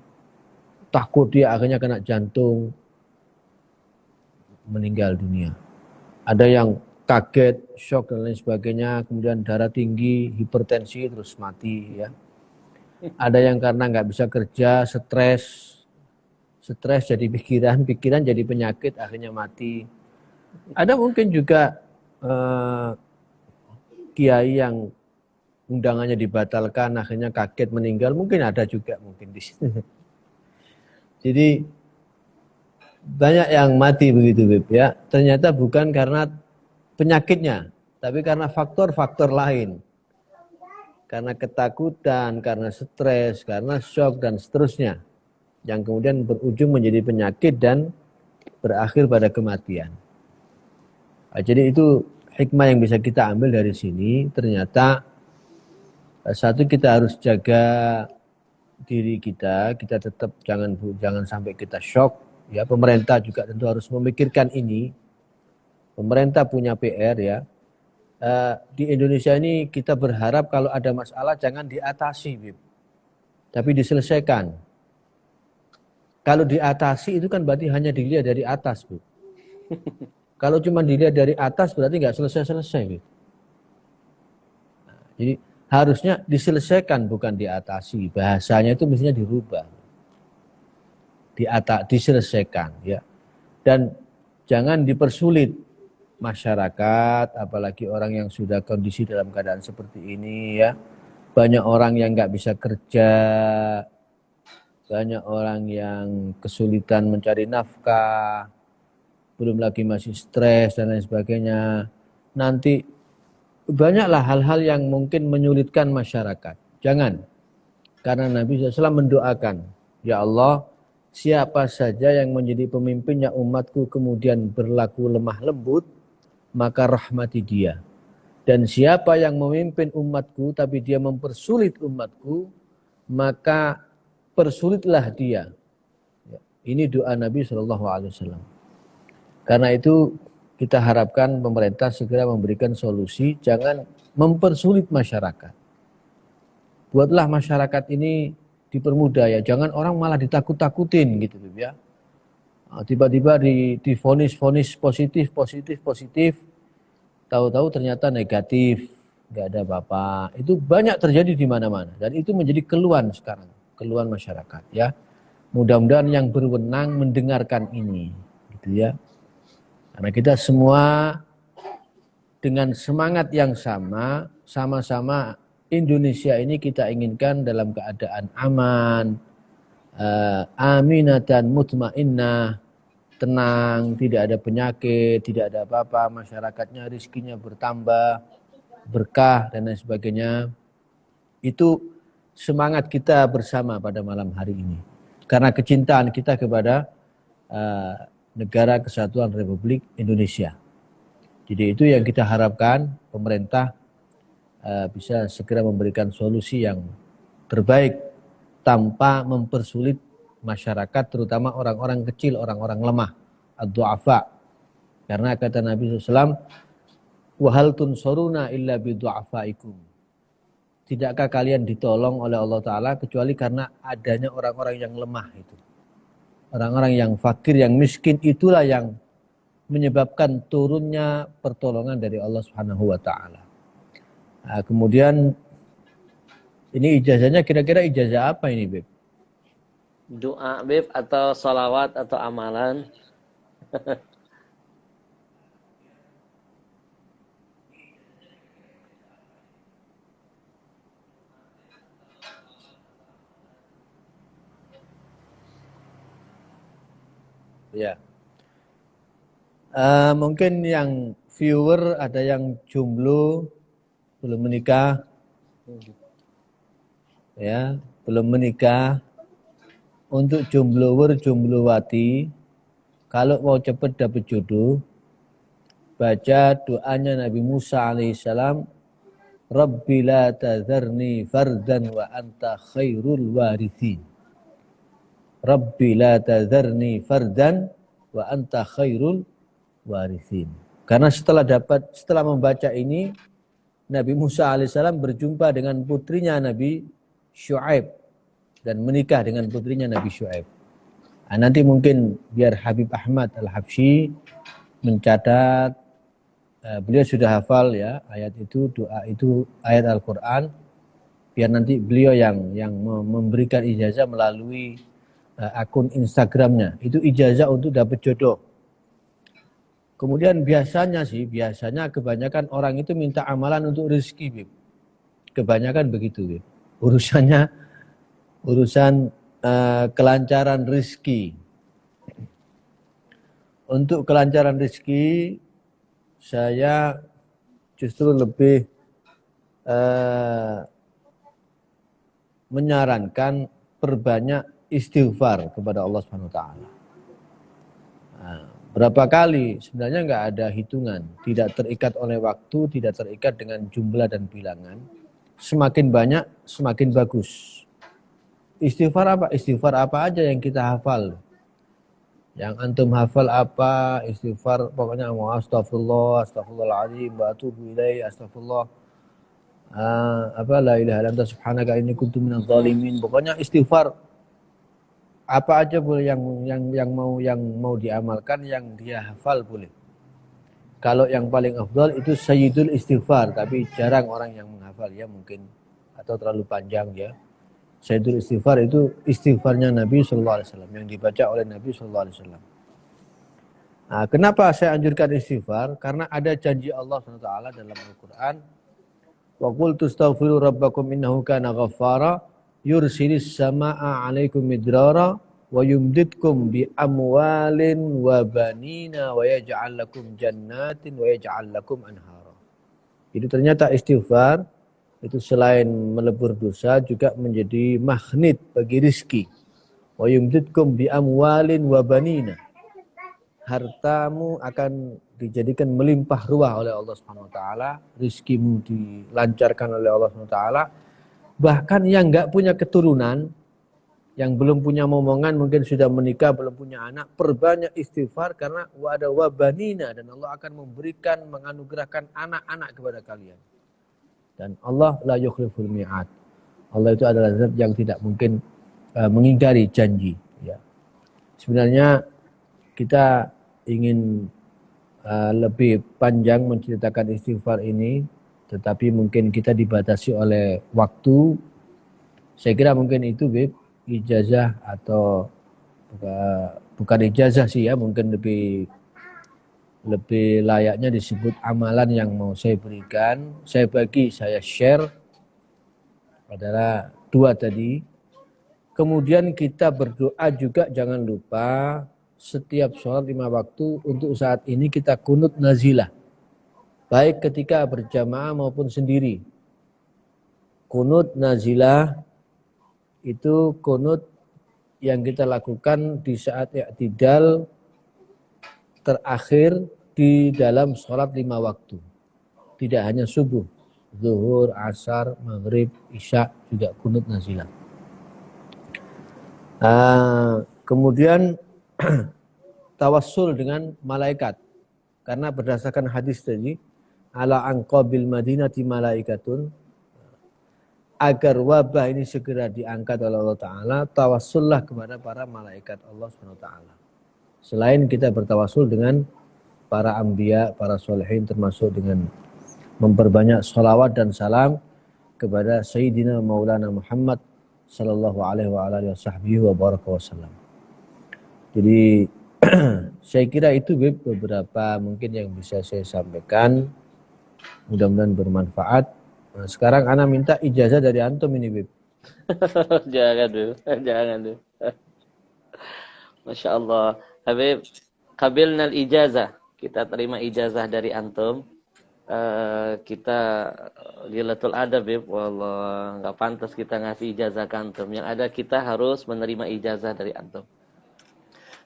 takut dia akhirnya kena jantung, meninggal dunia. Ada yang kaget, shock dan lain sebagainya, kemudian darah tinggi, hipertensi terus mati ya. Ada yang karena nggak bisa kerja, stres jadi pikiran jadi penyakit akhirnya mati. Ada mungkin juga kiai yang undangannya dibatalkan akhirnya kaget meninggal, mungkin ada juga mungkin di sini. Jadi banyak yang mati begitu Bib ya. Ternyata bukan karena penyakitnya, tapi karena faktor-faktor lain. Karena ketakutan, karena stres, karena shock dan seterusnya. Yang kemudian berujung menjadi penyakit dan berakhir pada kematian. Nah, jadi itu hikmah yang bisa kita ambil dari sini. Ternyata satu, kita harus jaga diri kita tetap jangan sampai kita shock. Ya, pemerintah juga tentu harus memikirkan ini. Pemerintah punya PR ya. Di Indonesia ini kita berharap kalau ada masalah jangan diatasi, Bib, tapi diselesaikan. Kalau diatasi itu kan berarti hanya dilihat dari atas, Bib. Kalau cuma dilihat dari atas berarti nggak selesai-selesai, Bib. Jadi harusnya diselesaikan bukan diatasi. Bahasanya itu mestinya dirubah. Diselesaikan ya. Dan jangan dipersulit masyarakat, apalagi orang yang sudah kondisi dalam keadaan seperti ini ya. Banyak orang yang nggak bisa kerja, banyak orang yang kesulitan mencari nafkah, belum lagi masih stres dan lain sebagainya. Nanti banyaklah hal-hal yang mungkin menyulitkan masyarakat. Jangan. Karena Nabi SAW mendoakan, ya Allah, siapa saja yang menjadi pemimpinnya umatku kemudian berlaku lemah lembut, maka rahmati dia. Dan siapa yang memimpin umatku tapi dia mempersulit umatku, maka persulitlah dia. Ini doa Nabi SAW. Karena itu kita harapkan pemerintah segera memberikan solusi, jangan mempersulit masyarakat. Buatlah masyarakat ini dipermudah ya, jangan orang malah ditakut-takutin gitu ya. Tiba-tiba divonis positif, tahu-tahu ternyata negatif, nggak ada apa-apa. Itu banyak terjadi di mana-mana dan itu menjadi keluhan sekarang, keluhan masyarakat ya. Mudah-mudahan yang berwenang mendengarkan ini, gitu ya. Karena kita semua dengan semangat yang sama-sama Indonesia ini kita inginkan dalam keadaan aman, aminatan mutmainnah, tenang, tidak ada penyakit, tidak ada apa-apa, masyarakatnya rizkinya bertambah, berkah dan lain sebagainya. Itu semangat kita bersama pada malam hari ini. Karena kecintaan kita kepada Negara Kesatuan Republik Indonesia. Jadi itu yang kita harapkan, pemerintah bisa segera memberikan solusi yang terbaik tanpa mempersulit masyarakat, terutama orang-orang kecil, orang-orang lemah, ad-du'afa. Karena kata Nabi SAW, wahal tunsuruna illa bidu'afaikum. Tidakkah kalian ditolong oleh Allah Ta'ala kecuali karena adanya orang-orang yang lemah itu. Orang-orang yang fakir, yang miskin, itulah yang menyebabkan turunnya pertolongan dari Allah Subhanahu wa Ta'ala. Nah, kemudian ini ijazahnya kira-kira ijazah apa ini, Beb? Doa, Beb, atau salawat atau amalan? Ya. Mungkin yang viewer ada yang jomblo, belum menikah. Ya, belum menikah. Untuk jomblower, jomblowati, kalau mau cepat dapat jodoh, baca doanya Nabi Musa alaihissalam, Rabbi la tadharni fardan wa anta khairul warithin. Rabbi la tadharni fardan wa anta khairul warithin. Karena setelah membaca ini, Nabi Musa alaihissalam berjumpa dengan putrinya Nabi Syuaib dan menikah dengan putrinya Nabi Syuaib. Nah, nanti mungkin biar Habib Ahmad Al-Habsyi mencatat, beliau sudah hafal ya ayat itu, doa itu, ayat Al-Quran, biar nanti beliau yang memberikan ijazah melalui akun Instagramnya. Itu ijazah untuk dapat jodoh. Kemudian biasanya kebanyakan orang itu minta amalan untuk rezeki, Bib. Kebanyakan begitu, Bib. Urusan kelancaran rezeki. Untuk kelancaran rezeki, saya justru lebih menyarankan perbanyak istighfar kepada Allah Subhanahu wa taala. Berapa kali sebenarnya nggak ada hitungan, tidak terikat oleh waktu, tidak terikat dengan jumlah dan bilangan. Semakin banyak, semakin bagus. Istighfar apa? Istighfar apa aja yang kita hafal. Yang antum hafal apa? Istighfar pokoknya mau astagfirullah, astagfirullahaladzim, wa atubu ilaih, astagfirullah. La ilaha illa anta subhanaka inni kuntu minadz zalimin. Pokoknya istighfar apa aja boleh yang mau diamalkan, yang dia hafal boleh. Kalau yang paling afdal itu sayyidul istighfar, tapi jarang orang yang menghafal ya mungkin, atau terlalu panjang ya. Sayyidul istighfar itu istighfarnya Nabi sallallahu alaihi wasallam yang dibaca oleh Nabi sallallahu alaihi wasallam. Nah, kenapa saya anjurkan istighfar? Karena ada janji Allah SWT dalam Al-Qur'an, wa qul tastaghfiru rabbakum innahu kana ghaffara yursilis samaa'a 'alaikum midrara wa yumditkum bi amwalin wa banina wa yaj'al lakum jannatin wa yaj'al lakum anhara. Jadi ternyata istighfar itu selain melebur dosa juga menjadi magnet bagi rizki. Wa yumditkum bi amwalin wa banina. Hartamu akan dijadikan melimpah ruah oleh Allah Subhanahu wa taala, rizkimu dilancarkan oleh Allah Subhanahu wa taala. Bahkan yang enggak punya keturunan, yang belum punya momongan, mungkin sudah menikah, belum punya anak, perbanyak istighfar karena ada wabanina, dan Allah akan memberikan, menganugerahkan anak-anak kepada kalian. Dan Allah la yukhliful mi'ad. Allah itu adalah zat yang tidak mungkin mengingkari janji. Ya. Sebenarnya kita ingin lebih panjang menceritakan istighfar ini, tetapi mungkin kita dibatasi oleh waktu. Saya kira mungkin itu Bib, ijazah atau bukan ijazah sih ya, mungkin lebih layaknya disebut amalan yang mau saya berikan, saya share adalah dua tadi. Kemudian kita berdoa juga, jangan lupa setiap sholat 5 waktu untuk saat ini kita kunut nazilah, baik ketika berjamaah maupun sendiri. Kunut nazilah itu kunut yang kita lakukan di saat i'tidal terakhir di dalam sholat 5 waktu. Tidak hanya subuh, zuhur, asar, maghrib, isya juga kunut nazilah. Kemudian tawassul dengan malaikat. Karena berdasarkan hadis tadi, ala anqabil madinati malaikatun, agar wabah ini segera diangkat oleh Allah Ta'ala, tawassullah kepada para malaikat Allah SWT. Selain kita bertawassul dengan para anbiya, para solehin, termasuk dengan memperbanyak sholawat dan salam kepada Sayyidina Maulana Muhammad sallallahu alaihi wa alihi wa baraka wasallam. Jadi saya kira itu Bib, beberapa mungkin yang bisa saya sampaikan, mudah-mudahan bermanfaat. Nah, sekarang ana minta ijazah dari antum ini Bib. Jangan dulu, jangan dulu. Masya Allah. Habib, qabilnal ijazah. Kita terima ijazah dari antum. Kita Lilatul Adab, Bib. Wallah, nggak pantas kita ngasih ijazah ke antum. Yang ada kita harus menerima ijazah dari antum.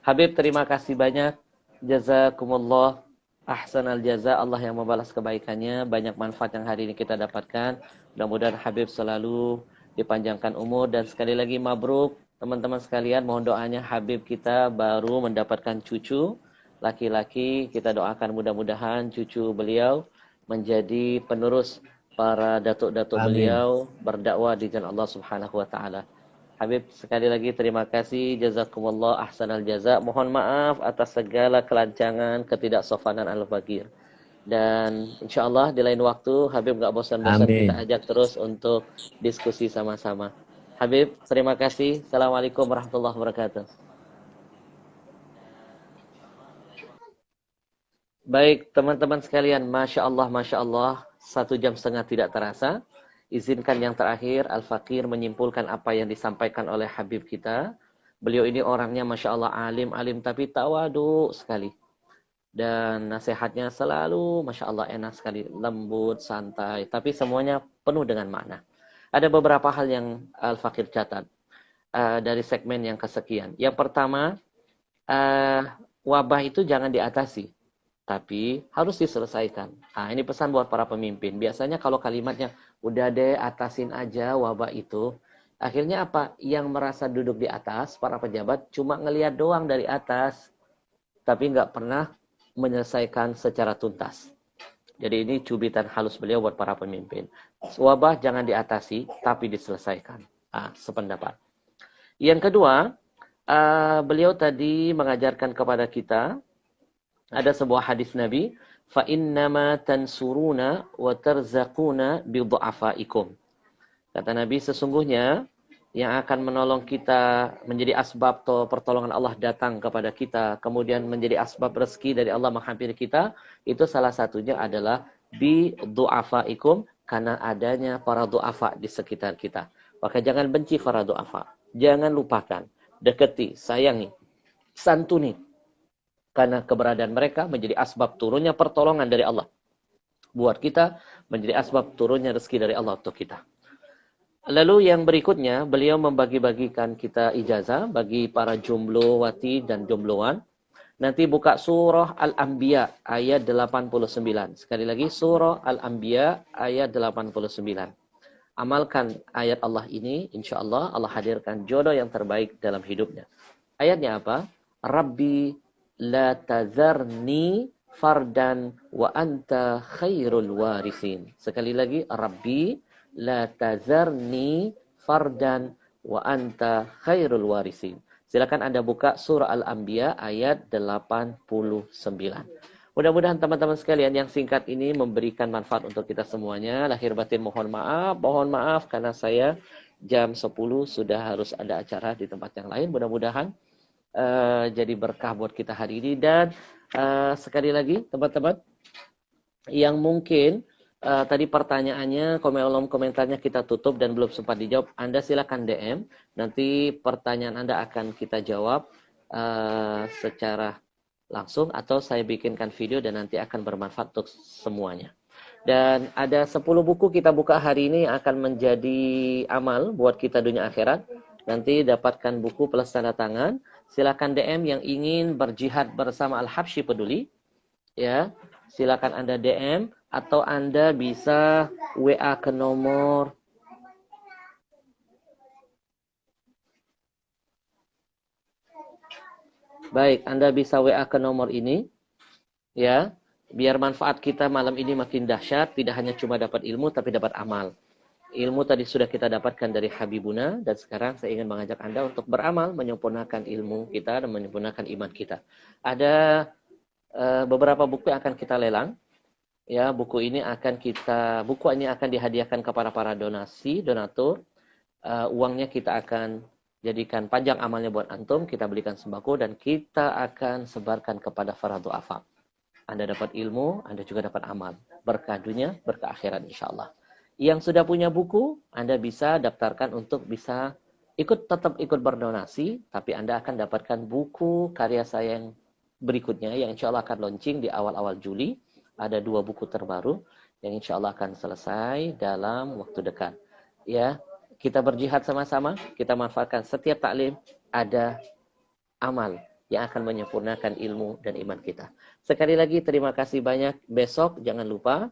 Habib, terima kasih banyak. Jazakumullah ahsanal jaza. Allah yang membalas kebaikannya. Banyak manfaat yang hari ini kita dapatkan. Mudah-mudahan Habib selalu dipanjangkan umur. Dan sekali lagi mabruk Teman-teman sekalian, mohon doanya Habib kita baru mendapatkan cucu laki-laki. Kita doakan mudah-mudahan cucu beliau menjadi penerus para datuk-datuk Amin. beliau berdakwah di jalan Allah Subhanahu wa taala. Habib, sekali lagi terima kasih, jazakumullah ahsanal jaza. Mohon maaf atas segala kelancangan, ketidaksopanan al-bagir. Dan insya Allah di lain waktu Habib gak bosan-bosan kita Amin. ajak terus untuk diskusi sama-sama. Habib, terima kasih. Assalamualaikum warahmatullahi wabarakatuh. Baik, teman-teman sekalian, Masya Allah, 1 jam setengah tidak terasa. Izinkan yang terakhir, Al-Fakir menyimpulkan apa yang disampaikan oleh Habib kita. Beliau ini orangnya Masya Allah alim tapi tawadu sekali. Dan nasihatnya selalu Masya Allah enak sekali, lembut, santai. Tapi semuanya penuh dengan makna. Ada beberapa hal yang Al-Fakir catat dari segmen yang kesekian. Yang pertama, wabah itu jangan diatasi, tapi harus diselesaikan. Nah, ini pesan buat para pemimpin. Biasanya kalau kalimatnya, udah deh atasin aja wabah itu. Akhirnya apa? Yang merasa duduk di atas, para pejabat, cuma ngelihat doang dari atas. Tapi nggak pernah menyelesaikan secara tuntas. Jadi ini cubitan halus beliau buat para pemimpin. Wabah jangan diatasi, tapi diselesaikan. Sependapat. Yang kedua, beliau tadi mengajarkan kepada kita, ada sebuah hadis Nabi, فَإِنَّمَا تَنْسُرُونَ وَتَرْزَقُونَ بِضُعَفَائِكُمْ. Kata Nabi, sesungguhnya yang akan menolong kita menjadi asbab pertolongan Allah datang kepada kita, kemudian menjadi asbab rezeki dari Allah menghampiri kita, itu salah satunya adalah bi du'afaikum, karena adanya para du'afa di sekitar kita. Maka jangan benci para du'afa. Jangan lupakan, deketi, sayangi, santuni. Karena keberadaan mereka menjadi asbab turunnya pertolongan dari Allah buat kita, menjadi asbab turunnya rezeki dari Allah untuk kita. Lalu yang berikutnya, beliau membagi-bagikan kita ijazah bagi para jomblo-wati dan jombloan. Nanti buka surah Al-Anbiya ayat 89. Sekali lagi, surah Al-Anbiya ayat 89. Amalkan ayat Allah ini, insya Allah Allah hadirkan jodoh yang terbaik dalam hidupnya. Ayatnya apa? Rabbi la tazarni fardan wa anta khairul warisin. Sekali lagi, Rabbi la tazarni fardan wa anta khairul warisin. Silakan Anda buka surah Al-Anbiya ayat 89. Mudah-mudahan teman-teman sekalian yang singkat ini memberikan manfaat untuk kita semuanya. Lahir batin mohon maaf karena saya jam 10 sudah harus ada acara di tempat yang lain. Mudah-mudahan jadi berkah buat kita hari ini. Dan sekali lagi teman-teman yang mungkin tadi pertanyaannya, kolom komentarnya kita tutup dan belum sempat dijawab, Anda silakan DM. Nanti pertanyaan Anda akan kita jawab secara langsung, atau saya bikinkan video dan nanti akan bermanfaat untuk semuanya. Dan ada 10 buku kita buka hari ini yang akan menjadi amal buat kita dunia akhirat. Nanti dapatkan buku plus tanda tangan. Silakan DM yang ingin berjihad bersama Al-Habsyi Peduli. Ya, silakan Anda DM atau Anda bisa WA ke nomor Baik, Anda bisa WA ke nomor ini ya. Biar manfaat kita malam ini makin dahsyat, tidak hanya cuma dapat ilmu tapi dapat amal. Ilmu tadi sudah kita dapatkan dari Habibuna, dan sekarang saya ingin mengajak Anda untuk beramal, menyempurnakan ilmu kita dan menyempurnakan iman kita. Ada beberapa buku yang akan kita lelang. Ya, buku ini akan dihadiahkan kepada para donatur. Uangnya kita akan jadikan panjang amalnya buat antum, kita belikan sembako dan kita akan sebarkan kepada para du'afa. Anda dapat ilmu, Anda juga dapat amal. Berkah dunia, berkah akhirat insyaallah. Yang sudah punya buku, Anda bisa daftarkan untuk bisa tetap ikut berdonasi, tapi Anda akan dapatkan buku karya saya yang berikutnya yang insyaallah akan launching di awal-awal Juli. Ada 2 buku terbaru yang insyaallah akan selesai dalam waktu dekat. Ya, kita berjihad sama-sama, kita manfaatkan setiap taklim ada amal yang akan menyempurnakan ilmu dan iman kita. Sekali lagi terima kasih banyak. Besok jangan lupa,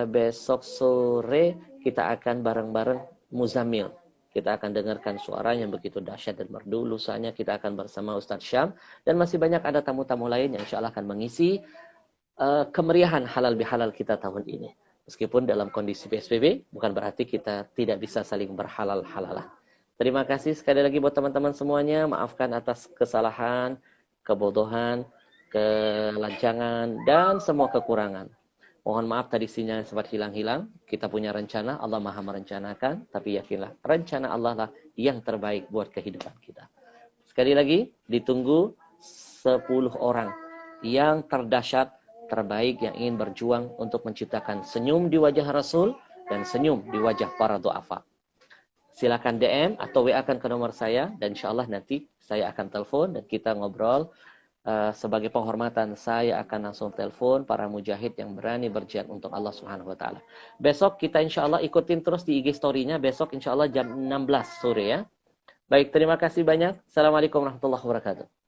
besok sore kita akan bareng-bareng Muzammil. kita akan dengarkan suara yang begitu dahsyat dan merdu. Lusanya kita akan bersama Ustadz Syam, dan masih banyak ada tamu-tamu lain yang insya Allah akan mengisi kemeriahan halal bihalal kita tahun ini. Meskipun dalam kondisi PSBB, bukan berarti kita tidak bisa saling berhalal-halalan. Terima kasih sekali lagi buat teman-teman semuanya. Maafkan atas kesalahan, kebodohan, kelancangan, dan semua kekurangan. Mohon maaf tadi sinyal sempat hilang-hilang. Kita punya rencana, Allah Maha merencanakan. Tapi yakinlah, rencana Allah lah yang terbaik buat kehidupan kita. Sekali lagi, ditunggu 10 orang yang terdahsyat, terbaik, yang ingin berjuang untuk menciptakan senyum di wajah Rasul dan senyum di wajah para du'afa. Silakan DM atau WA-kan ke nomor saya, dan insya Allah nanti saya akan telepon dan kita ngobrol. Sebagai penghormatan, saya akan langsung telepon para mujahid yang berani berjihad untuk Allah Subhanahu wa taala. Besok kita insya Allah ikutin terus di IG story-nya, besok insya Allah jam 16 sore ya. Baik, terima kasih banyak. Assalamualaikum warahmatullahi wabarakatuh.